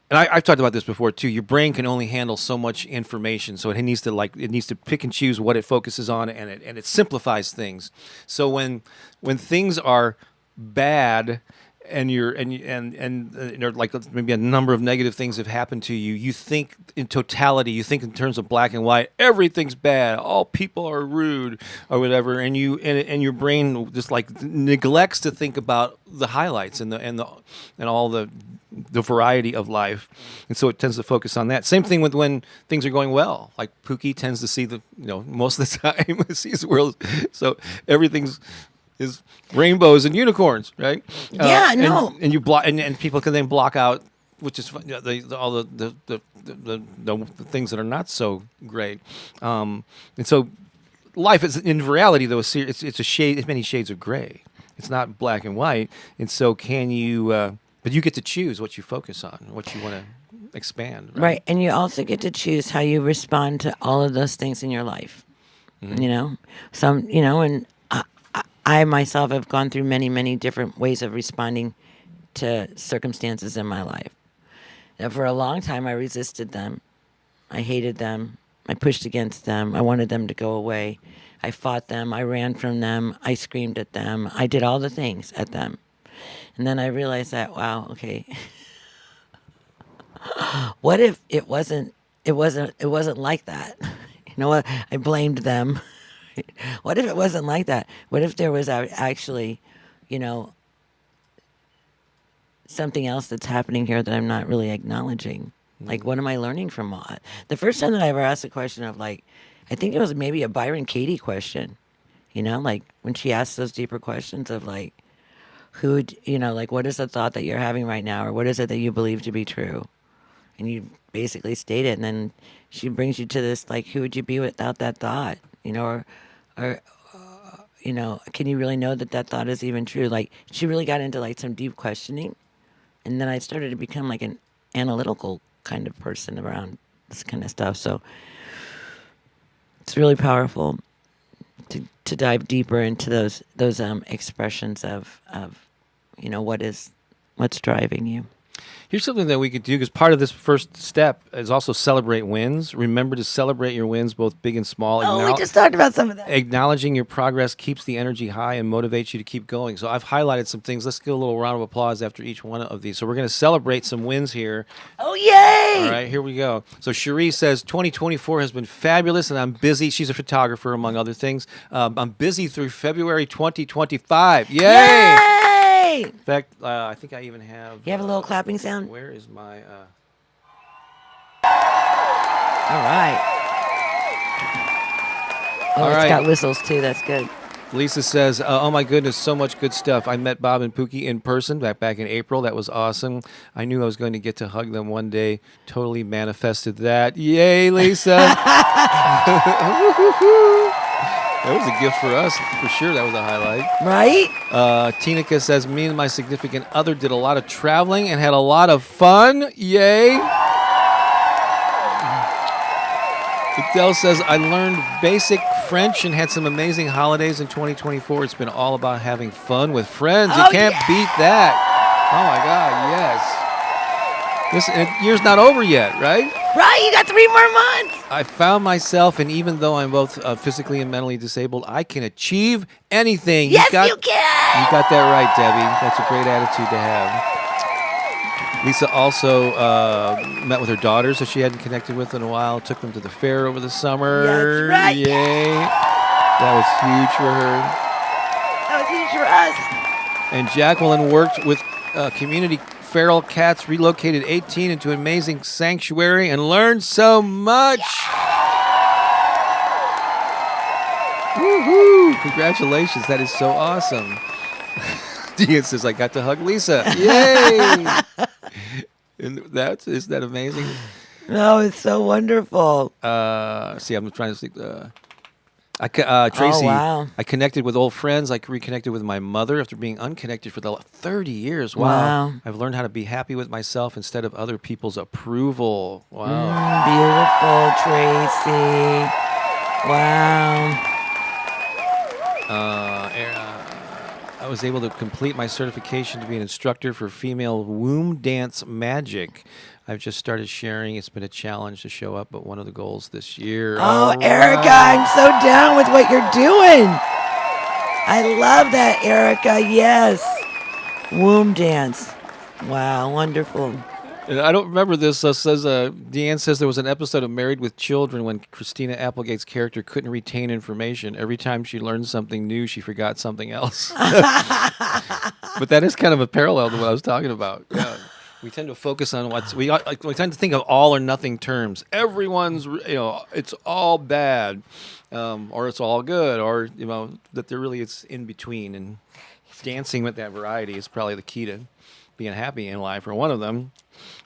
and I've talked about this before too, your brain can only handle so much information, so it needs to pick and choose what it focuses on, and it simplifies things. So when things are bad, and like maybe a number of negative things have happened to you, you think in totality, you think in terms of black and white, everything's bad, all people are rude or whatever, and your brain just like neglects to think about the highlights and all the variety of life, and so it tends to focus on that. Same thing with when things are going well. Like Pooki tends to see most of the time sees the world, so everything's is rainbows and unicorns, right? Yeah, no. And you block, and people can then block out, which is all the things that are not so great. And so, life is, in reality, though, it's a shade. It's many shades of gray. It's not black and white. And so, can you? But you get to choose what you focus on, what you want to expand. Right, and you also get to choose how you respond to all of those things in your life. Mm-hmm. And I myself have gone through many, many different ways of responding to circumstances in my life. And for a long time, I resisted them. I hated them. I pushed against them. I wanted them to go away. I fought them. I ran from them. I screamed at them. I did all the things at them. And then I realized that, wow, okay. What if it wasn't like that? You know what? I blamed them. What if it wasn't like that? What if there was actually, something else that's happening here that I'm not really acknowledging? Like, what am I learning from all that? The first time that I ever asked a question of, like, I think it was maybe a Byron Katie question, like when she asked those deeper questions of, like, what is the thought that you're having right now? Or what is it that you believe to be true? And you basically state it, and then she brings you to this, like, who would you be without that thought? Or can you really know that thought is even true? Like, she really got into, like, some deep questioning. And then I started to become, like, an analytical kind of person around this kind of stuff. So it's really powerful to dive deeper into those expressions of what's driving you. Here's something that we could do because part of this first step is also celebrate wins. Remember to celebrate your wins, both big and small. Oh, we just talked about some of that. Acknowledging your progress keeps the energy high and motivates you to keep going. So I've highlighted some things. Let's give a little round of applause after each one of these. So we're going to celebrate some wins here. Oh, yay! All right, here we go. So Cherie says, 2024 has been fabulous, and I'm busy. She's a photographer, among other things. I'm busy through February 2025. Yay! Yay! In fact, I think I even have... You have a little clapping sound? Where is my... All right. Oh, All it's right. got whistles, too. That's good. Lisa says, oh my goodness, so much good stuff. I met Bob and Pooki in person back in April. That was awesome. I knew I was going to get to hug them one day. Totally manifested that. Yay, Lisa. That was a gift for us, for sure. That was a highlight. Right? Tinica says, me and my significant other did a lot of traveling and had a lot of fun. Yay. Adele says, I learned basic French and had some amazing holidays in 2024. It's been all about having fun with friends. You can't beat that. Oh, my God, yes. This year's not over yet, right? Right, you got 3 more months. I found myself, and even though I'm both physically and mentally disabled, I can achieve anything. Yes, you can. You got that right, Debbie. That's a great attitude to have. Lisa also met with her daughters that she hadn't connected with in a while. Took them to the fair over the summer. That's right. Yay. That was huge for her. That was huge for us. And Jacqueline worked with community feral cats, relocated 18 into an amazing sanctuary, and learned so much. Woohoo! Congratulations. That is so awesome. Dean says, I got to hug Lisa. Yay! And isn't that amazing? No, it's so wonderful. See, I'm trying to think. Tracy, wow. I connected with old friends. I reconnected with my mother after being unconnected for the 30 years. Wow. I've learned how to be happy with myself instead of other people's approval. Wow. Beautiful, Tracy. Wow. I was able to complete my certification to be an instructor for female womb dance magic. I've just started sharing. It's been a challenge to show up, but one of the goals this year. Oh, Erica, I'm so down with what you're doing. I love that, Erica. Yes. Womb dance. Wow, wonderful. And I don't remember this. Deanne says there was an episode of Married with Children when Christina Applegate's character couldn't retain information. Every time she learned something new, she forgot something else. But that is kind of a parallel to what I was talking about. Yeah. We tend to focus on we tend to think of all or nothing terms. Everyone's, it's all bad, or it's all good, or that it's in between. And dancing with that variety is probably the key to being happy in life, or one of them.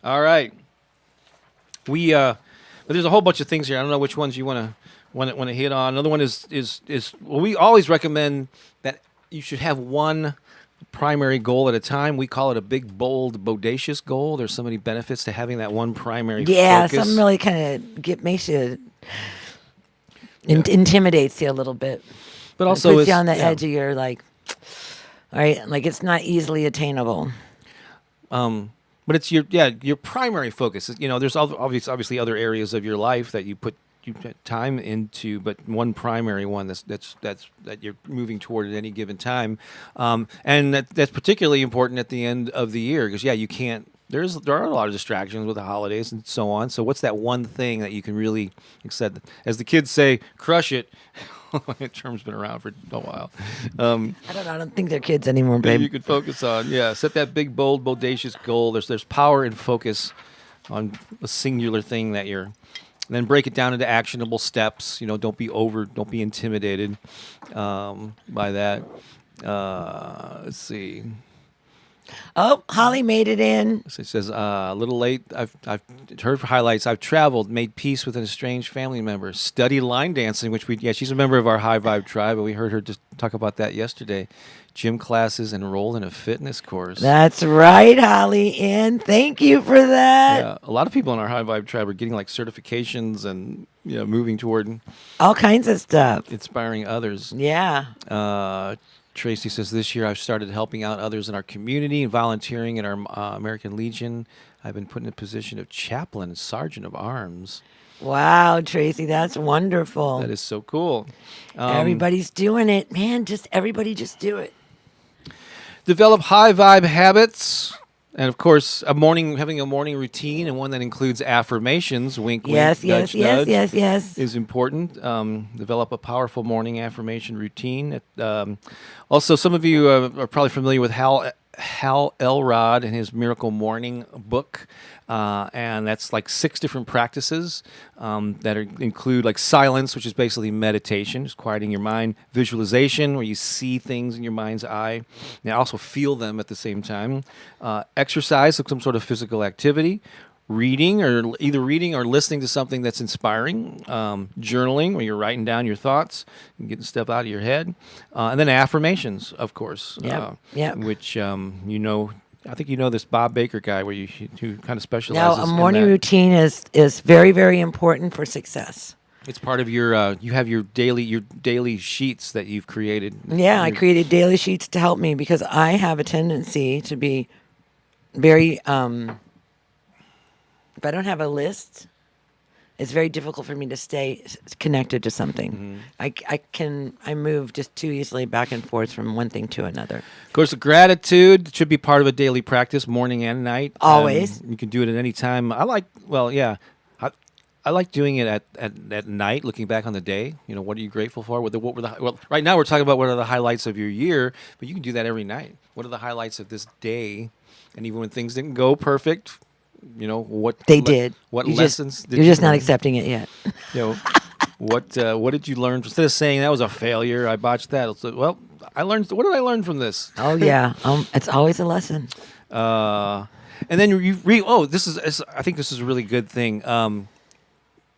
All right, but there's a whole bunch of things here. I don't know which ones you want to hit on. Another one is we always recommend that you should have one primary goal at a time. We call it a big, bold, bodacious goal. There's so many benefits to having that one primary focus. Something really kind of makes you intimidates you a little bit. But also puts you on the edge of your all right, it's not easily attainable. But it's your primary focus. There's obviously other areas of your life that you put time into, but one primary one that you're moving toward at any given time, and that's particularly important at the end of the year because you can't. There are a lot of distractions with the holidays and so on. So what's that one thing that you can really, as the kids say, crush it? That term's been around for a while. I don't think they're kids anymore, babe. You could focus on, set that big, bold, bodacious goal. There's power and focus on a singular thing that you're. And then break it down into actionable steps. Don't be intimidated by that. Let's see. Oh, Holly made it in. So it says, a little late. I've heard highlights. I've traveled, made peace with an estranged family member, studied line dancing, which she's a member of our High Vibe tribe, but we heard her just talk about that yesterday. Gym classes, enrolled in a fitness course. That's right, Holly Ann. Thank you for that. Yeah, a lot of people in our High Vibe tribe are getting certifications and moving toward all kinds of stuff, inspiring others. Yeah. Tracy says, this year I've started helping out others in our community and volunteering in our American Legion. I've been put in a position of chaplain and sergeant of arms. Wow, Tracy, that's wonderful. That is so cool. Everybody's doing it, man. Everybody just do it. Develop high vibe habits. And of course, having a morning routine and one that includes affirmations, wink, Yes, wink, nudge, nudge, yes. is important. Develop a powerful morning affirmation routine. Also, some of you are probably familiar with Hal Elrod and his Miracle Morning book. And that's like 6 different practices that include like silence, which is basically meditation, just quieting your mind, visualization, where you see things in your mind's eye, and also feel them at the same time, exercise, like some sort of physical activity, reading, or either reading or listening to something that's inspiring, journaling, where you're writing down your thoughts and getting stuff out of your head, and then affirmations, of course, which I think you know this Bob Baker guy who kind of specializes. Now, a morning routine is very, very important for success. It's part of your you have your daily sheets that you've created. Yeah, I created daily sheets to help me because I have a tendency to be very if I don't have a list, it's very difficult for me to stay connected to something. Mm-hmm. I move just too easily back and forth from one thing to another. Of course, gratitude should be part of a daily practice, morning and night. Always. You can do it at any time. I like doing it at night, looking back on the day. What are you grateful for? Right now we're talking about what are the highlights of your year, but you can do that every night. What are the highlights of this day? And even when things didn't go perfect, what they did. What lessons did you learn? You're just not accepting it yet. What did you learn? Instead of saying that was a failure, I botched that. Well, I learned. What did I learn from this? Oh yeah, it's always a lesson. And then you read. Oh, I think this is a really good thing.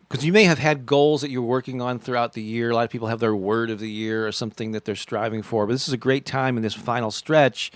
Because you may have had goals that you're working on throughout the year. A lot of people have their word of the year or something that they're striving for. But this is a great time in this final stretch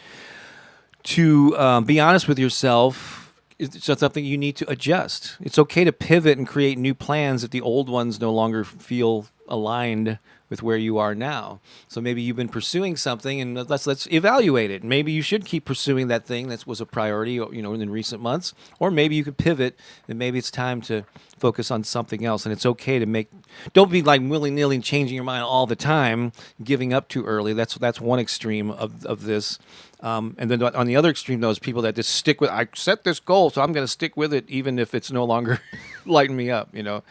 to be honest with yourself. It's something you need to adjust. It's okay to pivot and create new plans if the old ones no longer feel aligned with where you are now. So maybe you've been pursuing something, and let's evaluate it. Maybe you should keep pursuing that thing that was a priority, in recent months, or maybe you could pivot, and maybe it's time to focus on something else. And it's okay to don't be like willy-nilly changing your mind all the time, giving up too early. That's one extreme of this. And then on the other extreme, those people that just stick with, I set this goal, so I'm going to stick with it, even if it's no longer lighting me up. So,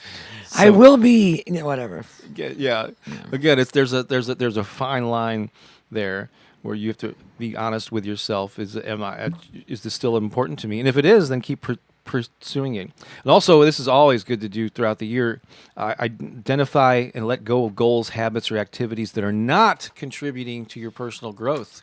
I will be whatever. Yeah. Again, there's a fine line there where you have to be honest with yourself. Is this still important to me? And if it is, then keep pursuing it. And also, this is always good to do throughout the year. Identify and let go of goals, habits, or activities that are not contributing to your personal growth.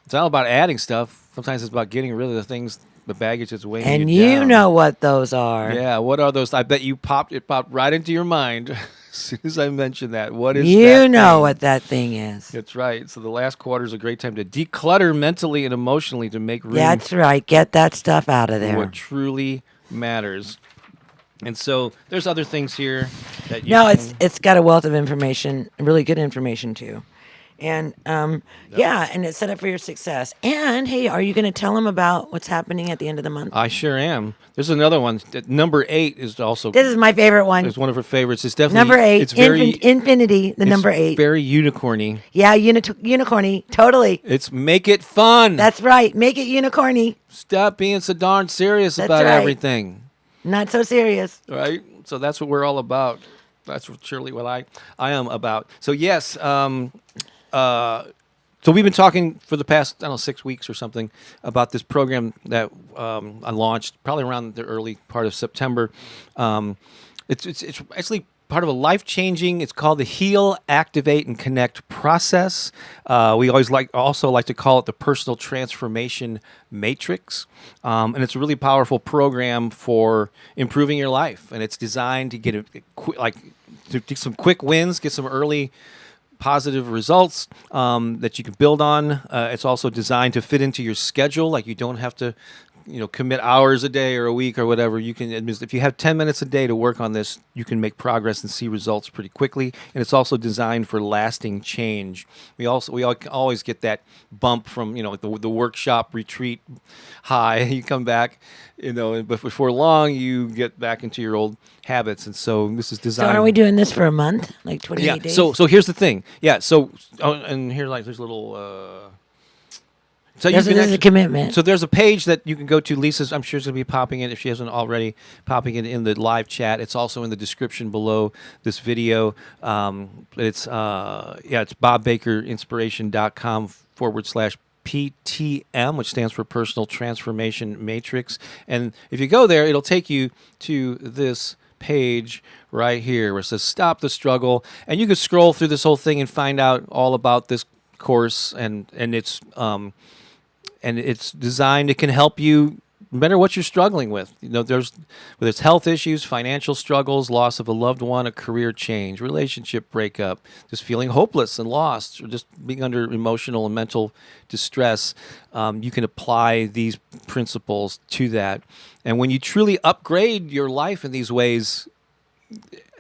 It's not about adding stuff. Sometimes it's about getting rid of the baggage that's weighing you down. And you know what those are. Yeah, what are those? I bet it popped right into your mind as soon as I mentioned that. What is that? You know what that thing is. That's right. So the last quarter is a great time to declutter mentally and emotionally to make room. That's right. Get that stuff out of there. For what truly matters. And so there's other things here that you it's got a wealth of information, really good information too. And and it's set up for your success. And hey, are you going to tell them about what's happening at the end of the month? I sure am. There's another one. Number 8 is also. This is my favorite one. It's one of her favorites. It's definitely number 8. It's very infinity. Number 8. Very unicorny. Yeah, unicorny. Totally. It's make it fun. That's right. Make it unicorny. Stop being so darn serious about everything. Not so serious. Right. So that's what we're all about. That's surely what I am about. So yes. So we've been talking for the past, 6 weeks or something about this program that I launched probably around the early part of September. It's actually part of a life-changing, it's called the Heal, Activate, and Connect process. We always also like to call it the Personal Transformation Matrix. And it's a really powerful program for improving your life. And it's designed to get some quick wins, get some early positive results that you can build on. It's also designed to fit into your schedule. Like you don't have to commit hours a day or a week or whatever, you can. If you have 10 minutes a day to work on this, you can make progress and see results pretty quickly. And it's also designed for lasting change. We always get that bump from the workshop retreat high. You come back, but before long you get back into your old habits. And so this is So designed. are we doing this for a month, like 28 days? So here's the thing. Yeah. And here, there's a little. So This is a commitment. So there's a page that you can go to. Lisa's, I'm sure, is going to be popping it if she hasn't already, popping it in the live chat. It's also in the description below this video. It's bobbakerinspiration.com/PTM, which stands for Personal Transformation Matrix. And if you go there, it'll take you to this page right here where it says "Stop the Struggle," and you can scroll through this whole thing and find out all about this course and it's designed. It can help you no matter what you're struggling with. Whether it's health issues, financial struggles, loss of a loved one, a career change, relationship breakup, just feeling hopeless and lost, or just being under emotional and mental distress. You can apply these principles to that. And when you truly upgrade your life in these ways,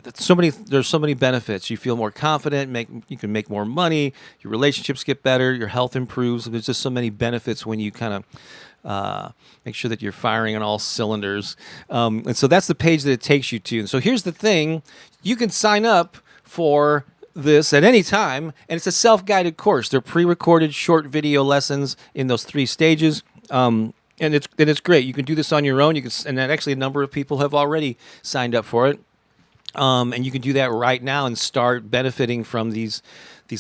there's so many benefits. You feel more confident, you can make more money, your relationships get better, your health improves. There's just so many benefits when you kind of make sure that you're firing on all cylinders. And so that's the page that it takes you to. And so here's the thing. You can sign up for this at any time, and it's a self-guided course. They're pre-recorded short video lessons in those 3 stages. And it's great. You can do this on your own. And actually a number of people have already signed up for it. And you can do that right now and start benefiting from these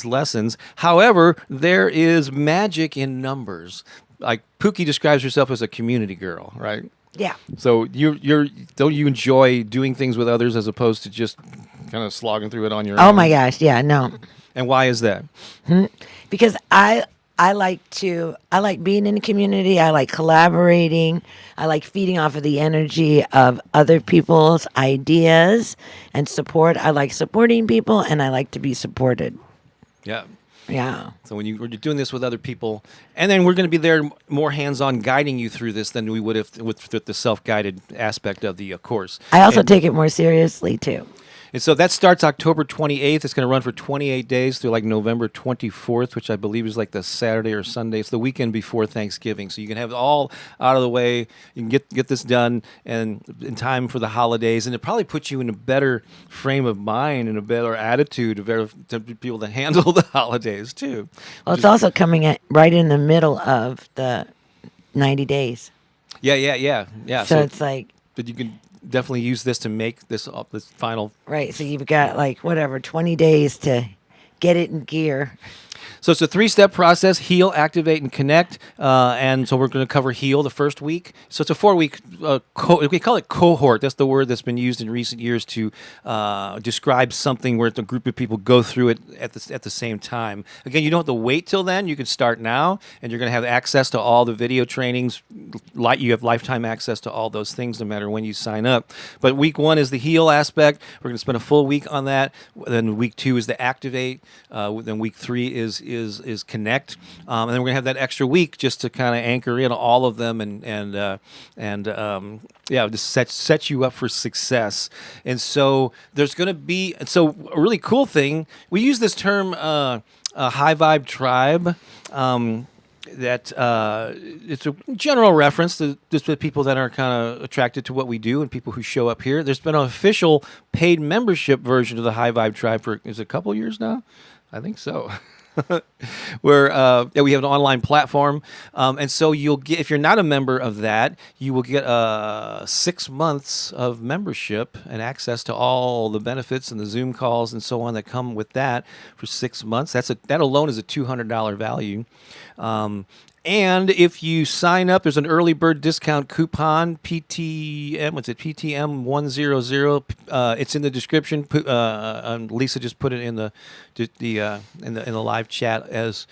lessons. However, there is magic in numbers. Like Pooki describes herself as a community girl, right? Yeah. So don't you enjoy doing things with others as opposed to just kind of slogging through it on your own? Oh my gosh, yeah, no. And why is that? Because I like being in the community. I like collaborating. I like feeding off of the energy of other people's ideas and support. I like supporting people, and I like to be supported. Yeah. Yeah. So when you're doing this with other people, and then we're going to be there more hands-on guiding you through this than we would have with the self-guided aspect of the course. I also take it more seriously, too. And so that starts October 28th. It's going to run for 28 days through November 24th, which I believe is the Saturday or Sunday. It's the weekend before Thanksgiving. So you can have it all out of the way. You can get this done and in time for the holidays. And it probably puts you in a better frame of mind and a better attitude to be able to handle the holidays, too. Well, it's also coming right in the middle of the 90 days. Yeah. So it's like... But you can definitely use this to make this final. Right. So you've got 20 days to get it in gear. So it's a 3-step process: heal, activate, and connect. And so we're going to cover heal the first week. So it's a 4-week, we call it cohort. That's the word that's been used in recent years to describe something where a group of people go through it at the same time. Again, you don't have to wait till then. You can start now, and you're going to have access to all the video trainings. You have lifetime access to all those things no matter when you sign up. But week 1 is the heal aspect. We're going to spend a full week on that. Then week 2 is the activate. Then week 3 is connect, and then we're gonna have that extra week just to kind of anchor in all of them and just set you up for success. And so there's gonna be a really cool thing. We use this term high vibe tribe. That it's a general reference to just the people that are kind of attracted to what we do and people who show up here. There's been an official paid membership version of the High Vibe Tribe for a couple years now? I think so. Where we have an online platform, and so you'll get, if you're not a member of that, you will get 6 months of membership and access to all the benefits and the Zoom calls and so on that come with that for 6 months. That alone is a $200 value. And if you sign up, there's an early bird discount coupon, PTM. What's it? PTM 100. It's in the description. Lisa just put it in the live chat as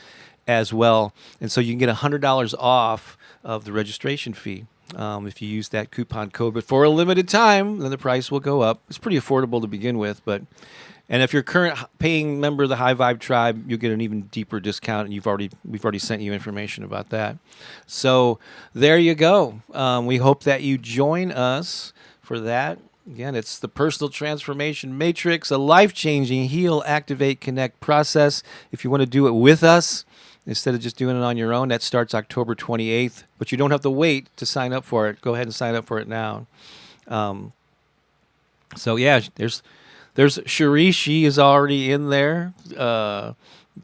well. And so you can get $100 off of the registration fee if you use that coupon code. But for a limited time, then the price will go up. It's pretty affordable to begin with, but And if you're a current paying member of the High Vibe Tribe, you'll get an even deeper discount, and we've already sent you information about that. So there you go. We hope that you join us for that. Again, it's the Personal Transformation Matrix, a life-changing heal, activate, connect process. If you want to do it with us, instead of just doing it on your own, that starts October 28th. But you don't have to wait to sign up for it. Go ahead and sign up for it now. So yeah, there's Cherie. She is already in there,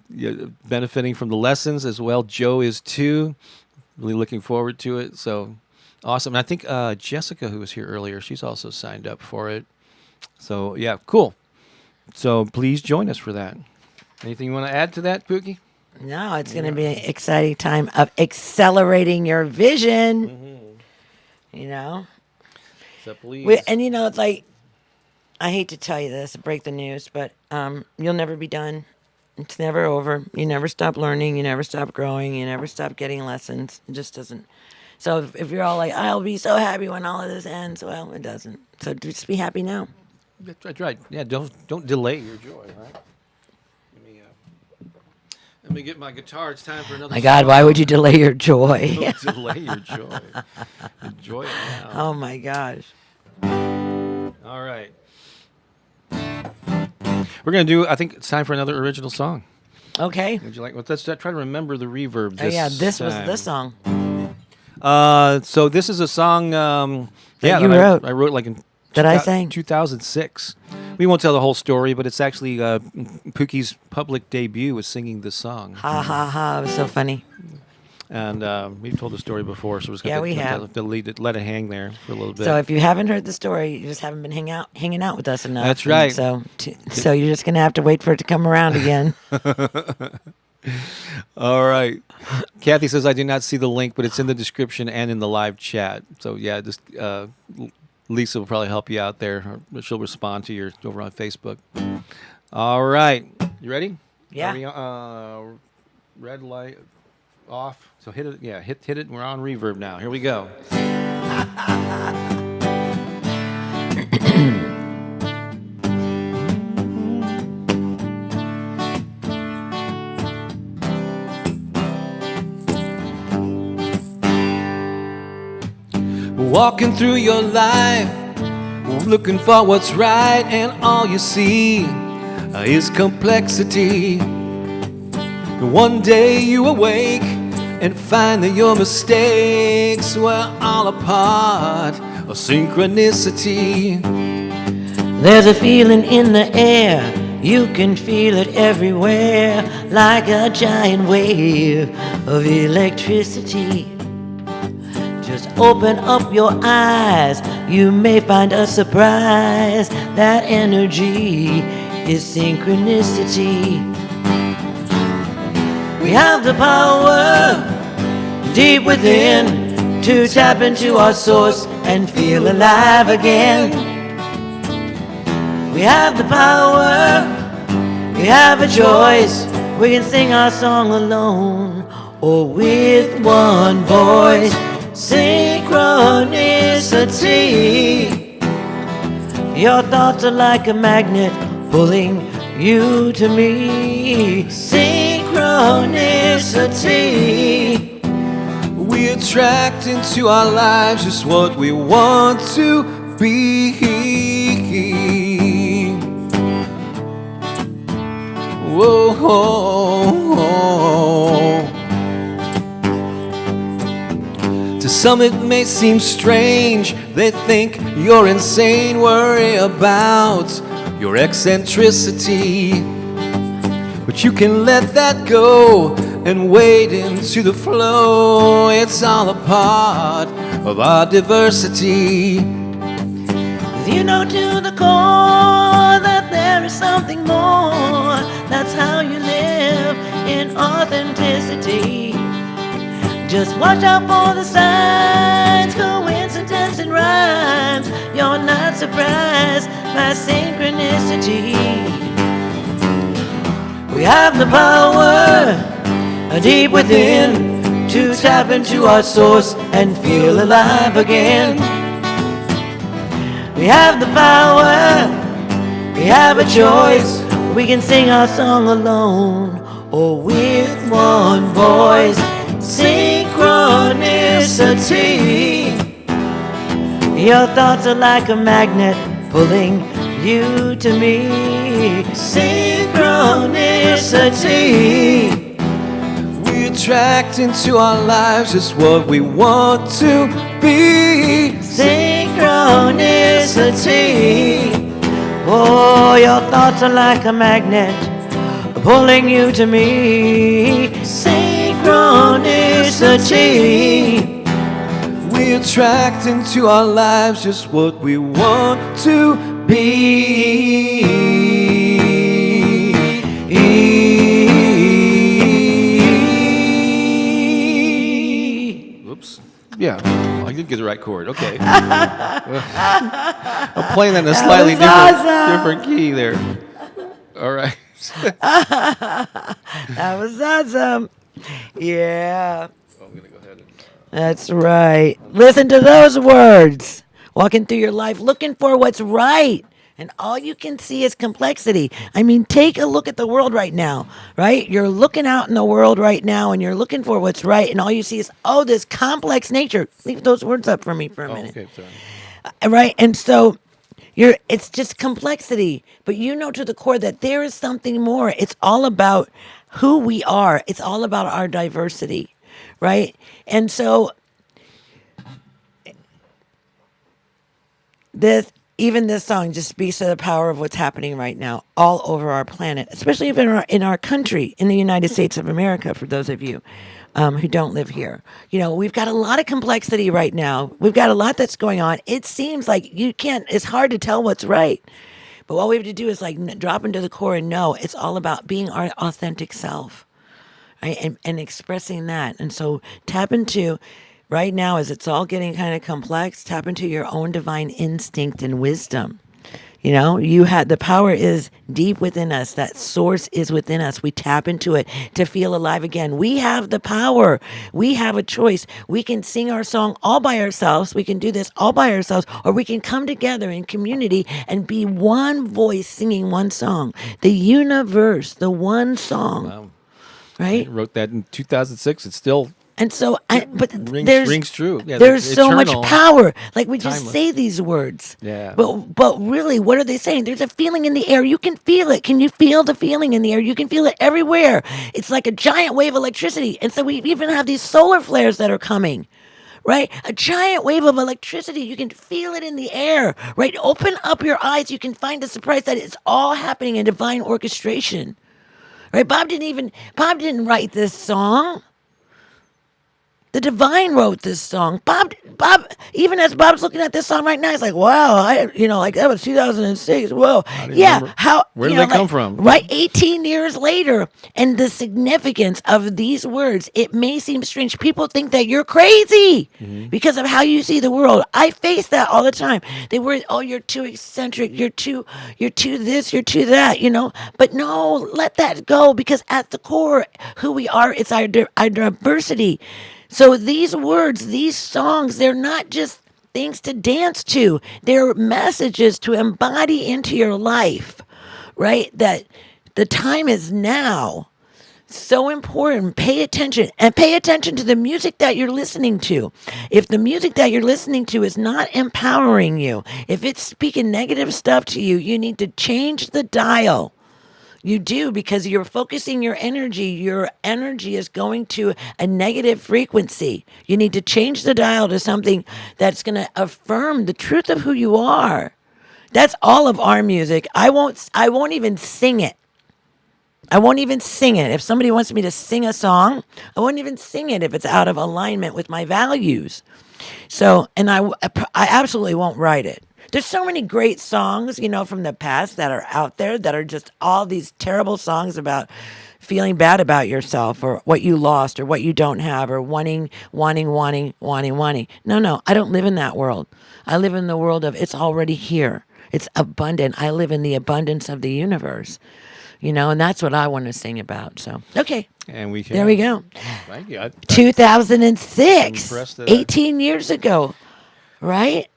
benefiting from the lessons as well. Joe is too. Really looking forward to it. So awesome. And I think Jessica, who was here earlier, she's also signed up for it. So yeah, cool. So please join us for that. Anything you want to add to that, Pooki? No, it's going to be an exciting time of accelerating your vision. You know? So please. And you know, it's like, I hate to tell you this, break the news, but you'll never be done. It's never over. You never stop learning. You never stop growing. You never stop getting lessons. It just doesn't. So if you're all like, I'll be so happy when all of this ends, well, it doesn't. So just be happy now. That's right. Yeah, don't delay your joy, right? Let me get my guitar. It's time for another. My God, why would you delay your joy? Don't delay your joy. Enjoy it now. Oh my gosh. All right. We're going to do, I think it's time for another original song. Okay. Would you like, let's try to remember the reverb Oh yeah, this was time. this song. So this is a song, That you wrote. I wrote like in That I sang. 2006. We won't tell the whole story, but it's actually Pooki's public debut was singing this song. Ha ha ha, it was so funny. And we've told the story before, so we're just Yeah, going we to have. let it hang there for a little bit. So if you haven't heard the story, you just haven't been hanging out with us enough. That's And right. So you're just going to have to wait for it to come around again. All right. Kathy says, I do not see the link, but it's in the description and in the live chat. So, yeah, just Lisa will probably help you out there. Or she'll respond to your over on Facebook. All right. You ready? Yeah. Are we, red light off. So hit it. Yeah, hit it. We're on reverb now. Here we go. Walking through your life, looking for what's right, and all you see is complexity. One day you awake and find that your mistakes were all a part of synchronicity. There's a feeling in the air, you can feel it everywhere, like a giant wave of electricity. Just open up your eyes, you may find a surprise. That energy is synchronicity. We have the power deep within to tap into our source and feel alive again. We have the power, we have a choice. We can sing our song alone or with one voice. Synchronicity. Your thoughts are like a magnet pulling you to me. Synchronicity. We attract into our lives just what we want to be. Whoa, whoa, whoa. To some it may seem strange, they think you're insane. Worry about your eccentricity, but you can let that go and wade into the flow. It's all a part of our diversity. You know to the core that there is something more. That's how you live in authenticity. Just watch out for the signs, coincidence and rhymes. You're not surprised by synchronicity. We have the power deep within to tap into our source and feel alive again. We have the power We have a choice. We can sing our song alone or with one voice. Synchronicity. Your thoughts are like a magnet pulling you to me. Synchronicity. We attract into our lives just what we want to be. Synchronicity. Oh, your thoughts are like a magnet pulling you to me. Synchronicity. We attract into our lives just what we want to be. Oops. Yeah, I did get the right chord. Okay. I'm playing that in a slightly different key there. All right. That was awesome. Yeah. I'm going to go ahead and... That's right. Listen to those words. Walking through your life looking for what's right. And all you can see is complexity. I mean, take a look at the world right now, right? You're looking out in the world right now and you're looking for what's right. And all you see is, oh, this complex nature. Leave those words up for me for a minute. Okay, sorry. Right? And so it's just complexity. But you know to the core that there is something more. It's all about who we are. It's all about our diversity. Right? And so even this song just speaks to the power of what's happening right now all over our planet, especially in our country, in the United States of America, for those of you who don't live here. You know, we've got a lot of complexity right now. We've got a lot that's going on. It seems like it's hard to tell what's right. But what we have to do is like drop into the core and know it's all about being our authentic self. Right? And expressing that. And so tap into, right now as it's all getting kind of complex, tap into your own divine instinct and wisdom. You know, the power is deep within us. That source is within us. We tap into it to feel alive again. We have the power. We have a choice. We can sing our song all by ourselves. We can do this all by ourselves, or we can come together in community and be one voice singing one song. The universe, the one song. Wow. Right? I wrote that in 2006. It's still and so rings true. Yeah, there's so much power. Like we just timeless. say these words. Yeah. But really, what are they saying? There's a feeling in the air. You can feel it. Can you feel the feeling in the air? You can feel it everywhere. It's like a giant wave of electricity. And so we even have these solar flares that are coming. Right? A giant wave of electricity. You can feel it in the air. Right? Open up your eyes. You can find the surprise that it's all happening in divine orchestration. Right? Bob didn't write this song. The divine wrote this song. Bob, even as Bob's looking at this song right now, he's like, wow, that was 2006. Whoa. Yeah. Remember. Where did they come from? Right. 18 years later. And the significance of these words, it may seem strange. People think that you're crazy because of how you see the world. I face that all the time. They worry, oh, you're too eccentric. You're too this, you're too that, But no, let that go, because at the core, who we are, it's our diversity. So these words, these songs, they're not just things to dance to. They're messages to embody into your life, right? That the time is now. So important. Pay attention, and pay attention to the music that you're listening to. If the music that you're listening to is not empowering you, if it's speaking negative stuff to you, you need to change the dial. You do, because you're focusing your energy. Your energy is going to a negative frequency. You need to change the dial to something that's going to affirm the truth of who you are. That's all of our music. I won't even sing it. I won't even sing it. If somebody wants me to sing a song, I won't even sing it if it's out of alignment with my values. So, and I absolutely won't write it. There's so many great songs, from the past that are out there that are just all these terrible songs about feeling bad about yourself or what you lost or what you don't have or wanting. No, I don't live in that world. I live in the world of it's already here. It's abundant. I live in the abundance of the universe, and that's what I want to sing about. So, okay. And there we go. Thank you. 2006, 18 years ago, right?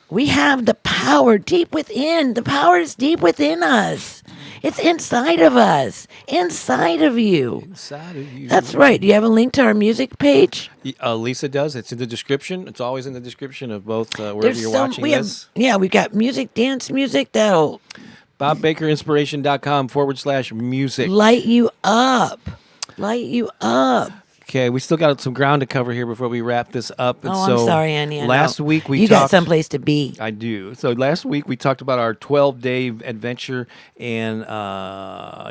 We have the power deep within. The power is deep within us. It's inside of us, inside of you. Inside of you. That's right. Do you have a link to our music page? Lisa does. It's in the description. It's always in the description of both wherever you're watching this. We've got music, dance music that'll BobBakerInspiration.com/music. light you up. Light you up. Okay, we still got some ground to cover here before we wrap this up. And Oh, so I'm sorry, Annie. I last know. week we you talked. got someplace to be. I do. So last week we talked about our 12-day adventure in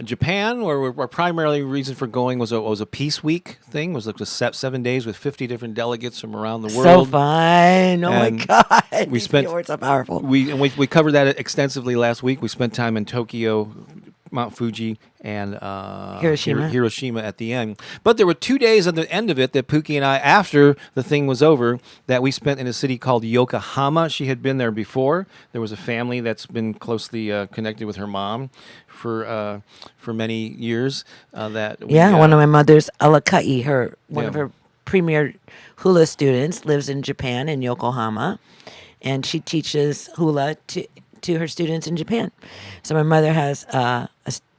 Japan, where our primary reason for going was a peace week thing. It was like 7 days with 50 different delegates from around the world. So fun. Oh my And God. we spent- Words so powerful. We covered that extensively last week. We spent time in Tokyo, Mount Fuji, and Hiroshima at the end. But there were 2 days at the end of it that Pooki and I, after the thing was over, that we spent in a city called Yokohama. She had been there before. There was a family that's been closely connected with her mom for many years. One of my mother's Alakai, one of Yeah. her premier hula students, lives in Japan in Yokohama, and she teaches hula to her students in Japan. So my mother has a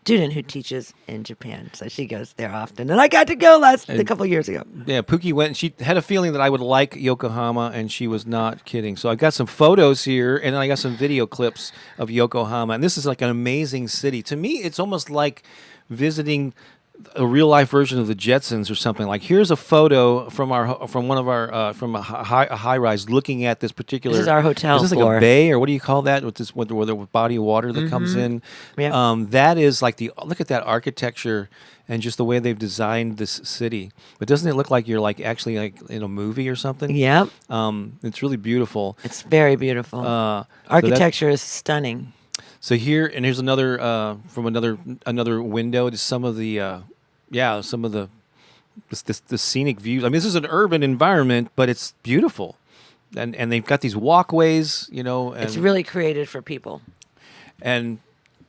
student who teaches in Japan, so she goes there often. And I got to go a couple of years ago. Yeah, Pooki went and she had a feeling that I would like Yokohama, and she was not kidding. So I got some photos here, and then I got some video clips of Yokohama. And this is like an amazing city. To me, it's almost like visiting a real life version of the Jetsons or something. Like, here's a photo from a high rise looking at this particular. This is our hotel Is this floor. like a bay, or what do you call that? With the body of water that comes in. Yeah. That is like look at that architecture and just the way they've designed this city. But doesn't it look like you're like actually like in a movie or something? Yep. It's really beautiful. It's very beautiful. Architecture is stunning. So here's another from another window. Just some of the the scenic views. I mean, this is an urban environment, but it's beautiful, and they've got these walkways, and It's really created for people. and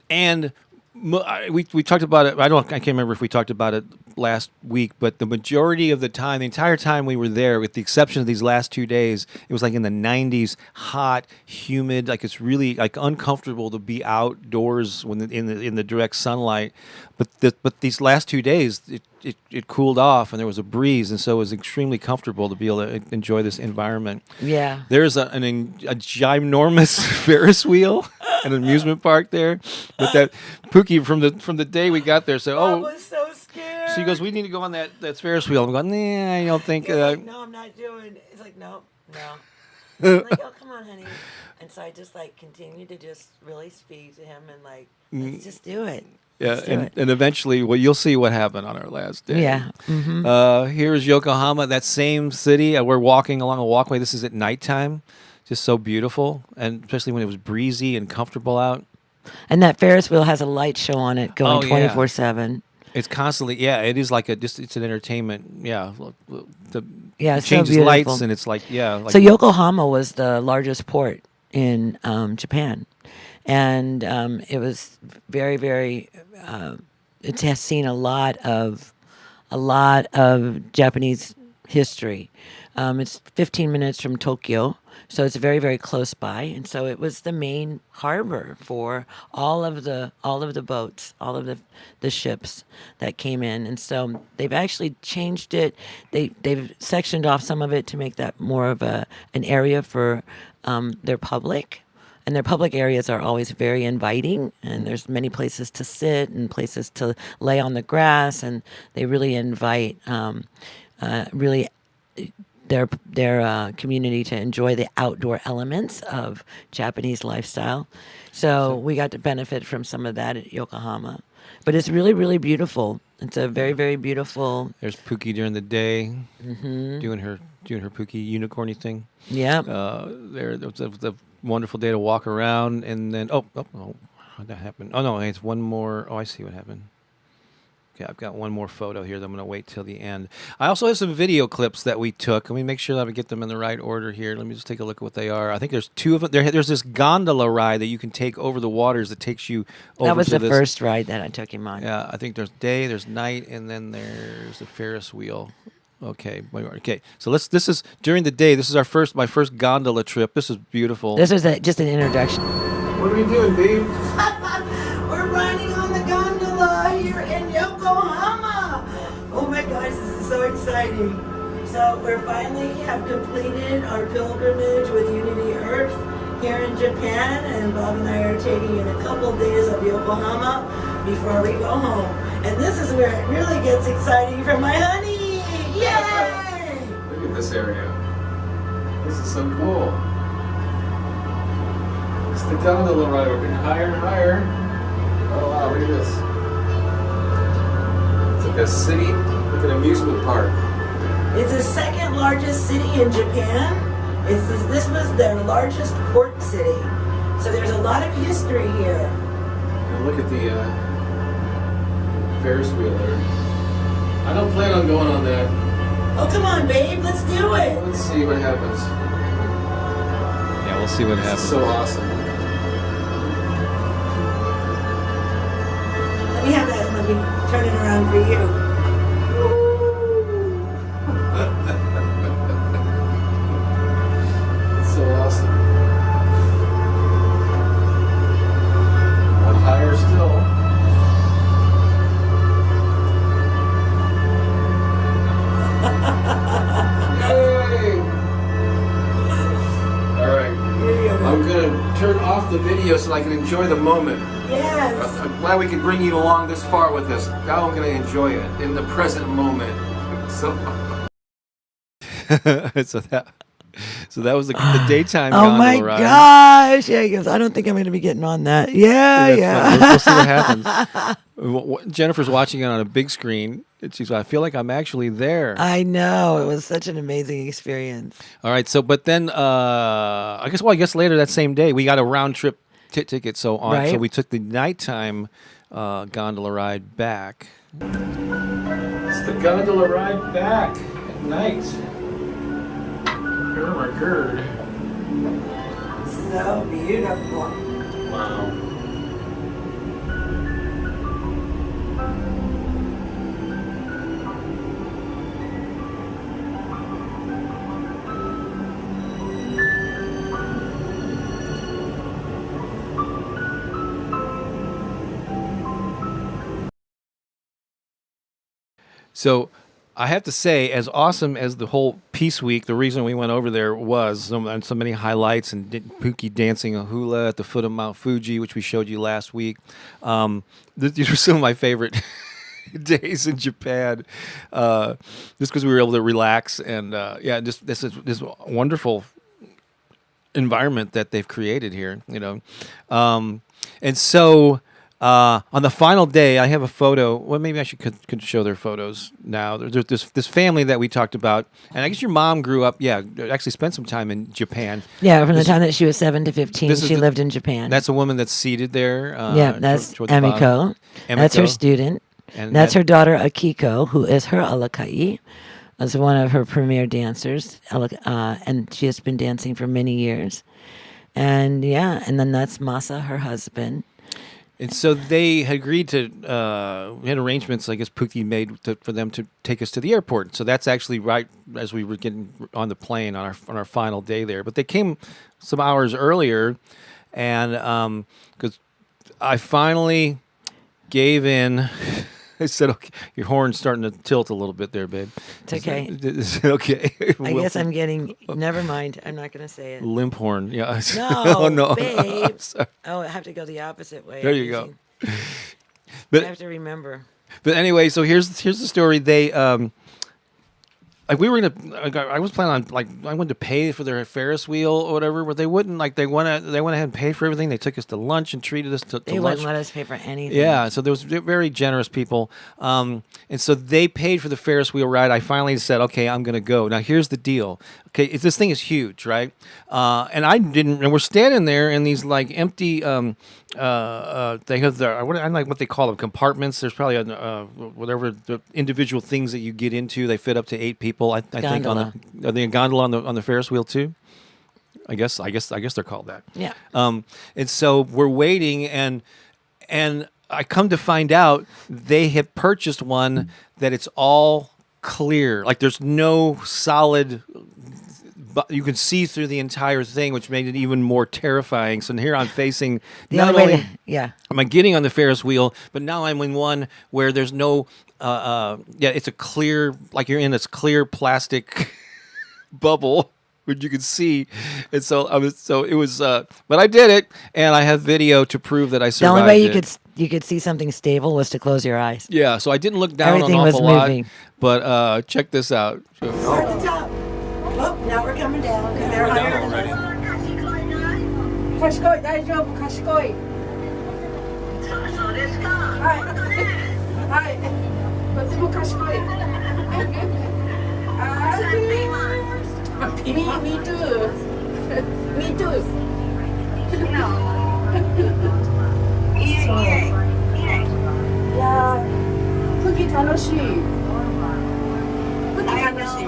we talked about it. I can't remember if we talked about it last week, but the majority of the time, the entire time we were there, with the exception of these last 2 days, it was like in the 90s, hot, humid, like it's really like uncomfortable to be outdoors when in the direct sunlight. But these last 2 days, it cooled off and there was a breeze, and so it was extremely comfortable to be able to enjoy this environment. Yeah. There's a ginormous Ferris wheel, an amusement park there. But that Pooki from the day we got there said, I was so scared. she goes, we need to go on that Ferris wheel. I'm going, nah, I don't think. He's like, no, I'm not doing it. It's like, no. I'm like, oh, come on, honey. And so I just continued to just really speak to him and let's just do it. Yeah, Let's do it. and eventually, well, you'll see what happened on our last day. Yeah. Mm-hmm. Here's Yokohama, that same city. We're walking along a walkway. This is at nighttime. Just so beautiful, and especially when it was breezy and comfortable out. And that Ferris wheel has a light show on it going Oh, yeah. 24/7. It's constantly, it is like it's an entertainment. Yeah, Yeah, it it's so changes beautiful. lights, and it's like. So Yokohama was the largest port in Japan, and it was very, very. It has seen a lot of Japanese history. It's 15 minutes from Tokyo, so it's very, very close by, and so it was the main harbor for all of the boats, all of the ships that came in, and so they've actually changed it. They've sectioned off some of it to make that more of an area for their public. And their public areas are always very inviting, and there's many places to sit and places to lay on the grass, and they really invite their community to enjoy the outdoor elements of Japanese lifestyle. So we got to benefit from some of that at Yokohama. But it's really, really beautiful. It's a very, very beautiful. There's Pooki during the day, doing her Pooki unicorny thing. Yeah. It was a wonderful day to walk around, and then how'd that happen? Oh no, it's one more. Oh, I see what happened. Okay, I've got one more photo here that I'm going to wait till the end. I also have some video clips that we took. Let me make sure that I get them in the right order here. Let me just take a look at what they are. I think there's two of them. There's this gondola ride that you can take over the waters that takes you over. That was to the first ride that I took him on. Yeah, I think there's day, there's night, and then there's the Ferris wheel. Okay. Okay. So this is during the day. This is my first gondola trip. This is beautiful. This is just an introduction. What are we doing, babe? We're riding on the gondola here in Yokohama. Oh my gosh, this is so exciting. So we finally have completed our pilgrimage with Unity Earth here in Japan, and Bob and I are taking in a couple days of Yokohama before we go home. And this is where it really gets exciting for my honey. Yay! Look at this area. This is so cool. It's the gondola ride. We're getting higher and higher. Oh wow, look at this. It's like a city with an amusement park. It's the second largest city in Japan. This was their largest port city. So there's a lot of history here. And look at the Ferris wheel there. I don't plan on going on that. Oh, come on, babe. Let's do it. Let's see what happens. Yeah, we'll see what happens. So awesome. Let me have that. Let me turn it around for you. It's so awesome. One higher still. Yay! All right. I'm gonna turn off the video so I can enjoy the moment. Yes. I'm glad we could bring you along this far with us. Now I'm gonna enjoy it in the present moment. So, so that was the daytime Oh gondola my ride. gosh. Yeah, he goes, I don't think I'm going to be getting on that. Yeah, yeah. We'll see what happens. Jennifer's watching it on a big screen. And she's like, I feel like I'm actually there. I know. It was such an amazing experience. All right. So, but then, I guess later that same day, we got a round trip ticket. So Right. we took the nighttime gondola ride back. It's the gondola ride back at night. Oh my God. So beautiful. Wow. So I have to say, as awesome as the whole Peace Week, the reason we went over there was so many highlights, and Pooki dancing a hula at the foot of Mount Fuji, which we showed you last week. These were some of my favorite days in Japan, just because we were able to relax and just this wonderful environment that they've created here, and so. On the final day, I have a photo. Well, maybe I could show their photos now. There's this family that we talked about, and I guess your mom grew up. Yeah, actually spent some time in Japan. Yeah, from the time that she was 7 to 15, she the- lived in Japan. That's a woman that's seated there. That's toward the bottom. Emiko. That's her student. And That's that- her daughter, Akiko, who is her alakai, as one of her premier dancers. And she has been dancing for many years. And and then that's Masa, her husband. And so they had agreed to, we had arrangements, I guess Pooki made for them to take us to the airport. So that's actually right as we were getting on the plane on our final day there. But they came some hours earlier, and because I finally gave in. I said, okay, your horn's starting to tilt a little bit there, babe. It's okay. Is it okay? I guess I'm getting. Never mind. I'm not going to say it. Limp horn, yeah. No, Oh, no. babe. Sorry. Oh, I have to go the opposite way. There you go. I But have to remember. But anyway, so here's the story. They we were gonna. I was planning on I wanted to pay for their Ferris wheel or whatever, but they wouldn't. They went ahead and paid for everything. They took us to lunch and treated us to They lunch. wouldn't let us pay for anything. Yeah, so there was very generous people, and so they paid for the Ferris wheel ride. I finally said, "Okay, I'm going to go." Now here's the deal. Okay, this thing is huge, right? And I didn't. And we're standing there in these empty. They have I like what they call them, compartments. There's probably whatever the individual things that you get into. They fit up to 8 people. I think Gondola. are they a gondola on the Ferris wheel too? I guess they're called that. Yeah. And so we're waiting, and I come to find out they have purchased one that it's all clear. Like there's no solid. But you can see through the entire thing, which made it even more terrifying. So here I'm facing not only am I getting on the Ferris wheel, but now I'm in one where there's no. It's a clear, like you're in this clear plastic bubble, which you can see. And so it was, but I did it, and I have video to prove that I survived. The only way you could see something stable was to close your eyes. Yeah, so I didn't look down Everything an awful was lot. moving. But check this out. Start at the top. Oh, now we're coming down because they're higher. 賢い、大丈夫、賢い。そうですか。はい。はい。とても賢い。Me too. Me too. いやー、次楽しい。次楽しい。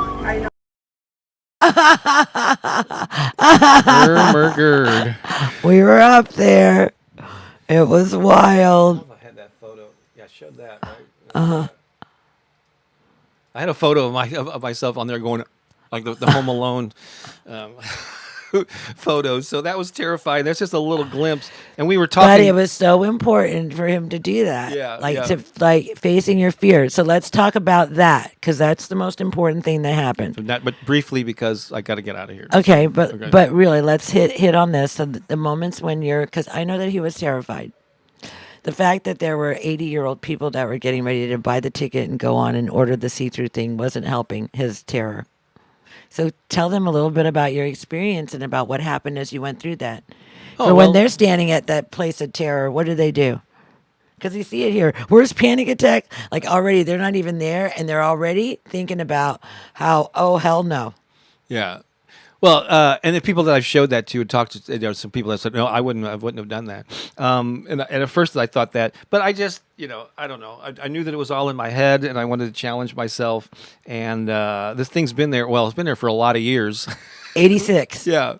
Murgurd. We were up there. It was wild. I had that photo. Yeah, I showed that, right? I had a photo of myself on there going, like the Home Alone photos. So that was terrifying. That's just a little glimpse. And we were talking. But it was so important for him to do that. Yeah. To facing your fear. So let's talk about that because that's the most important thing that happened. But briefly, because I got to get out of here. Okay, but really, let's hit on this. So the moments when because I know that he was terrified. The fact that there were 80-year-old people that were getting ready to buy the ticket and go on and order the see-through thing wasn't helping his terror. So tell them a little bit about your experience and about what happened as you went through that. When they're standing at that place of terror, what do they do? Because you see it here. Where's panic attack? Like already, they're not even there, and they're already thinking about how, oh, hell no. Yeah. Well, and the people that I've showed that to, talked to some people that said, no, I wouldn't have done that. And at first I thought that, but I just, I don't know. I knew that it was all in my head, and I wanted to challenge myself. And this thing's been there. Well, it's been there for a lot of years. 86. Yeah.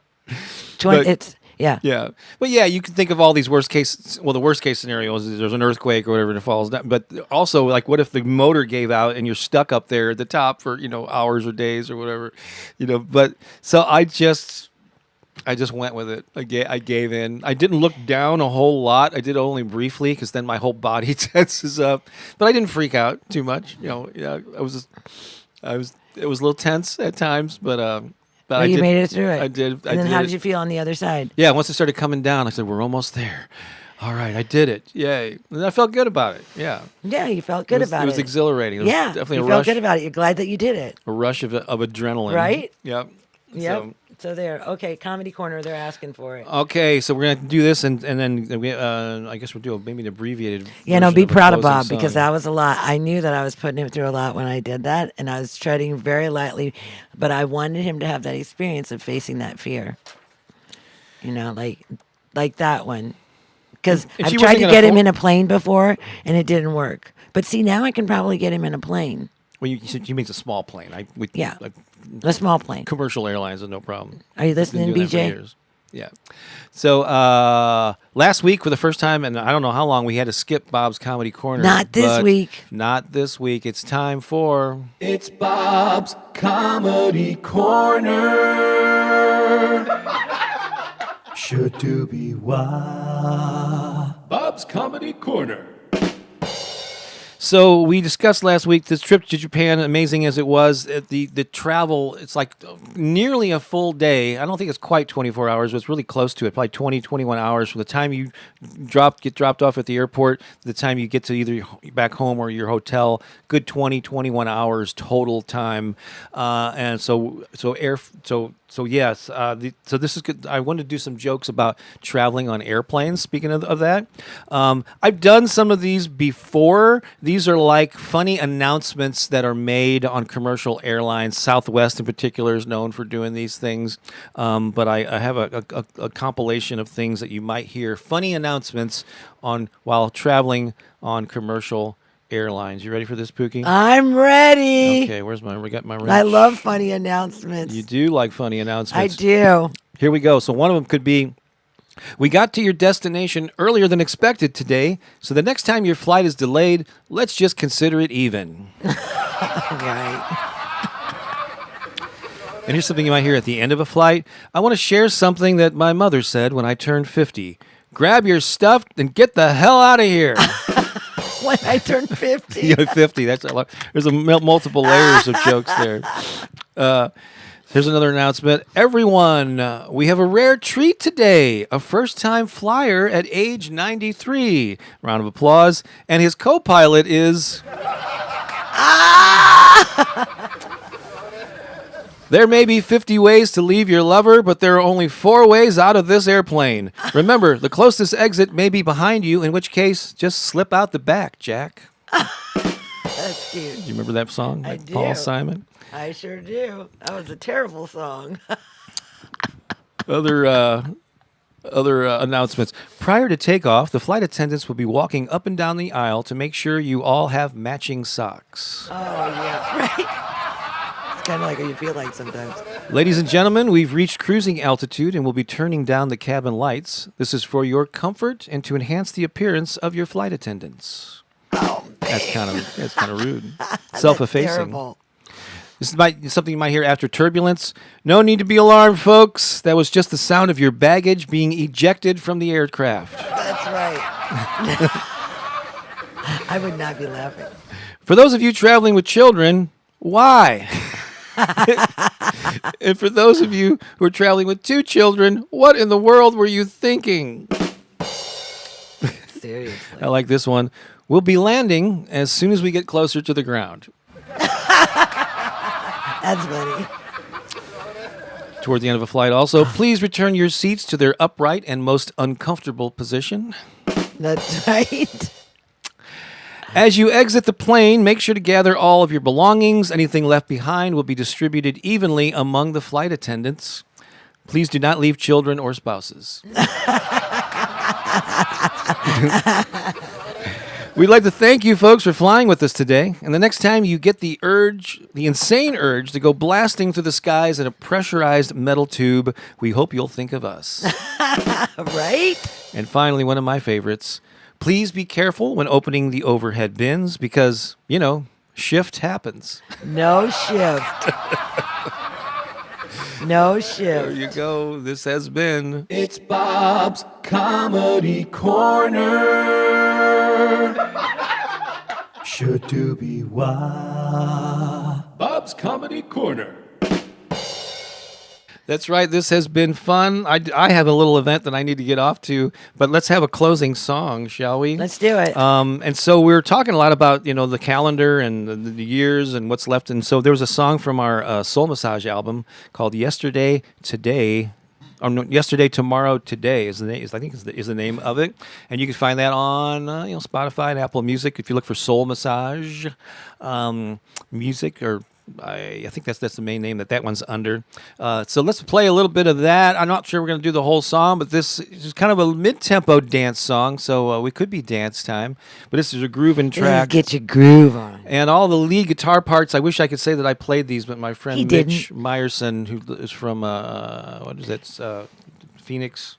20. Yeah. Well, yeah, you can think of all these worst cases. Well, the worst case scenario is there's an earthquake or whatever and it falls down. But also, like, what if the motor gave out and you're stuck up there at the top for, hours or days or whatever, But so I just went with it. I gave in. I didn't look down a whole lot. I did only briefly because then my whole body tenses up. But I didn't freak out too much. It was a little tense at times, but you made it through it. I did. And then how did you feel on the other side? Yeah, once it started coming down, I said, we're almost there. All right, I did it. Yay. And I felt good about it. Yeah. Yeah, you felt good about it. It was exhilarating. It was definitely you a felt rush. good about it. You're glad that you did it. A rush of adrenaline. Right? Yep. Yep. So there. Okay, Comedy Corner, they're asking for it. Okay, so we're going to do this, and then we, I guess we'll do maybe an abbreviated Yeah, no, be proud of Bob song. because that was a lot. I knew that I was putting him through a lot when I did that, and I was treading very lightly, but I wanted him to have that experience of facing that fear. Like that one. Because I've tried to get him in a plane before, and it didn't work. But see, now I can probably get him in a plane. Well, you mean it's a small plane. A small plane. Commercial airlines are no problem. Are you listening, BJ? Yeah. So last week, for the first time, and I don't know how long, we had to skip Bob's Comedy Corner. Not this week. Not this week. It's time for... It's Bob's Comedy Corner. Should to be why. Bob's Comedy Corner. So we discussed last week this trip to Japan, amazing as it was. The travel, it's like nearly a full day. I don't think it's quite 24 hours, but it's really close to it, probably 20, 21 hours from the time you get dropped off at the airport, the time you get to either back home or your hotel. Good 20, 21 hours total time. And so yes, so this is good. I wanted to do some jokes about traveling on airplanes. Speaking of that, I've done some of these before. These are like funny announcements that are made on commercial airlines. Southwest, in particular, is known for doing these things. But I have a compilation of things that you might hear. Funny announcements while traveling on commercial airlines. You ready for this, Pooki? I'm ready. Okay, we got my wrench. I love funny announcements. You do like funny announcements. I do. Here we go. So one of them could be, We got to your destination earlier than expected today, so the next time your flight is delayed, let's just consider it even. Right. And here's something you might hear at the end of a flight. I want to share something that my mother said when I turned 50. Grab your stuff and get the hell out of here. When I turned 50. Yeah, 50. That's a lot. There's multiple layers of jokes there. Here's another announcement. Everyone, we have a rare treat today. A first-time flyer at age 93. Round of applause. And his co-pilot is... There may be 50 ways to leave your lover, but there are only 4 ways out of this airplane. Remember, the closest exit may be behind you, in which case, just slip out the back, Jack. That's cute. You remember that song by I do. Paul Simon? I sure do. That was a terrible song. Other announcements. Prior to takeoff, the flight attendants will be walking up and down the aisle to make sure you all have matching socks. Oh, yeah. Right. It's kind of like what you feel like sometimes. Ladies and gentlemen, we've reached cruising altitude and will be turning down the cabin lights. This is for your comfort and to enhance the appearance of your flight attendants. Oh, man. That's kind of rude. Self-effacing. Terrible. This is something you might hear after turbulence. No need to be alarmed, folks. That was just the sound of your baggage being ejected from the aircraft. That's right. I would not be laughing. For those of you traveling with children, why? And for those of you who are traveling with 2 children, what in the world were you thinking? Seriously. I like this one. We'll be landing as soon as we get closer to the ground. That's funny. Toward the end of a flight also, please return your seats to their upright and most uncomfortable position. That's right. As you exit the plane, make sure to gather all of your belongings. Anything left behind will be distributed evenly among the flight attendants. Please do not leave children or spouses. We'd like to thank you folks for flying with us today. And the next time you get the insane urge to go blasting through the skies in a pressurized metal tube, we hope you'll think of us. Right? And finally, one of my favorites. Please be careful when opening the overhead bins because, shift happens. No shift. No There shift. you go. This has been... It's Bob's Comedy Corner. Should do be why. Bob's Comedy Corner. That's right. This has been fun. I have a little event that I need to get off to, but let's have a closing song, shall we? Let's do it. And so we're talking a lot about, the calendar and the years and what's left. And so there was a song from our Soul Massage album called Yesterday, Today. Or no, Yesterday, Tomorrow, Today is the name. I think is the name of it, and you can find that on Spotify and Apple Music if you look for Soul Massage music, or I think that's the main name that one's under. So let's play a little bit of that. I'm not sure we're going to do the whole song, but this is kind of a mid-tempo dance song, so we could be dance time. But this is a grooving track. Get your groove on. And all the lead guitar parts, I wish I could say that I played these, but my friend He Mitch didn't. Meyerson, who is from, Phoenix?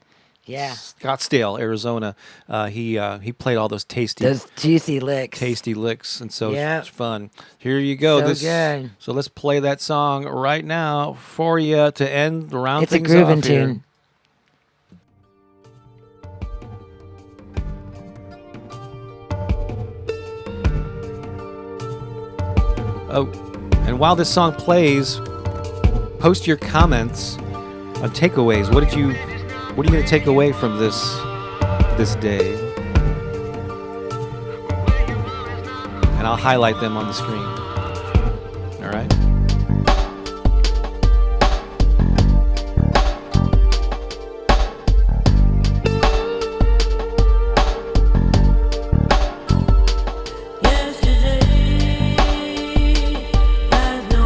Yeah. Scottsdale, Arizona. He played all those tasty juicy licks. licks, and so Yeah. it's fun. Here you go. So good. So let's play that song right now for you to end round It's a things grooving off here. tune. Oh, and while this song plays, post your comments on takeaways. What are you going to take away from this day? And I'll highlight them on the screen. All right? Yesterday has no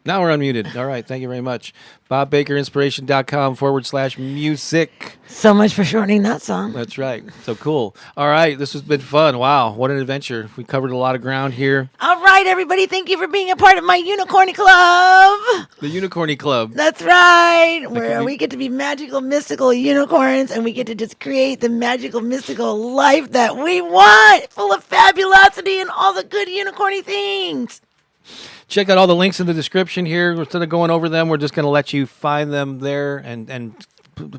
Now we're unmuted. All right. Thank you very much. BobBakerInspiration.com/music. So much for shortening that song. That's right. So cool. All right. This has been fun. Wow. What an adventure. We covered a lot of ground here. All right, everybody. Thank you for being a part of my Unicorny Club. The Unicorny Club. That's right. Where be- we get to be magical, mystical unicorns, and we get to just create the magical, mystical life that we want, full of fabulosity and all the good unicorny things. Check out all the links in the description here. Instead of going over them, we're just going to let you find them there, and I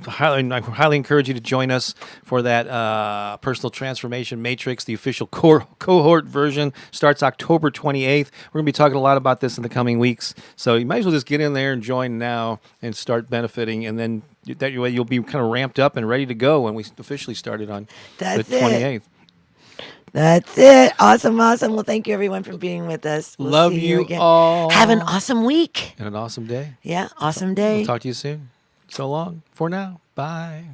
highly encourage you to join us for that personal transformation matrix. The official cohort version starts October 28th. We're going to be talking a lot about this in the coming weeks, so you might as well just get in there and join now and start benefiting, and then that way you'll be kind of ramped up and ready to go when we officially started on That's the 28th. That's it. Awesome, awesome. Well, thank you, everyone, for being with us. We'll Love see you again. all. Have an awesome week. And an awesome day. Yeah, awesome day. We'll talk to you soon. So long for now. Bye.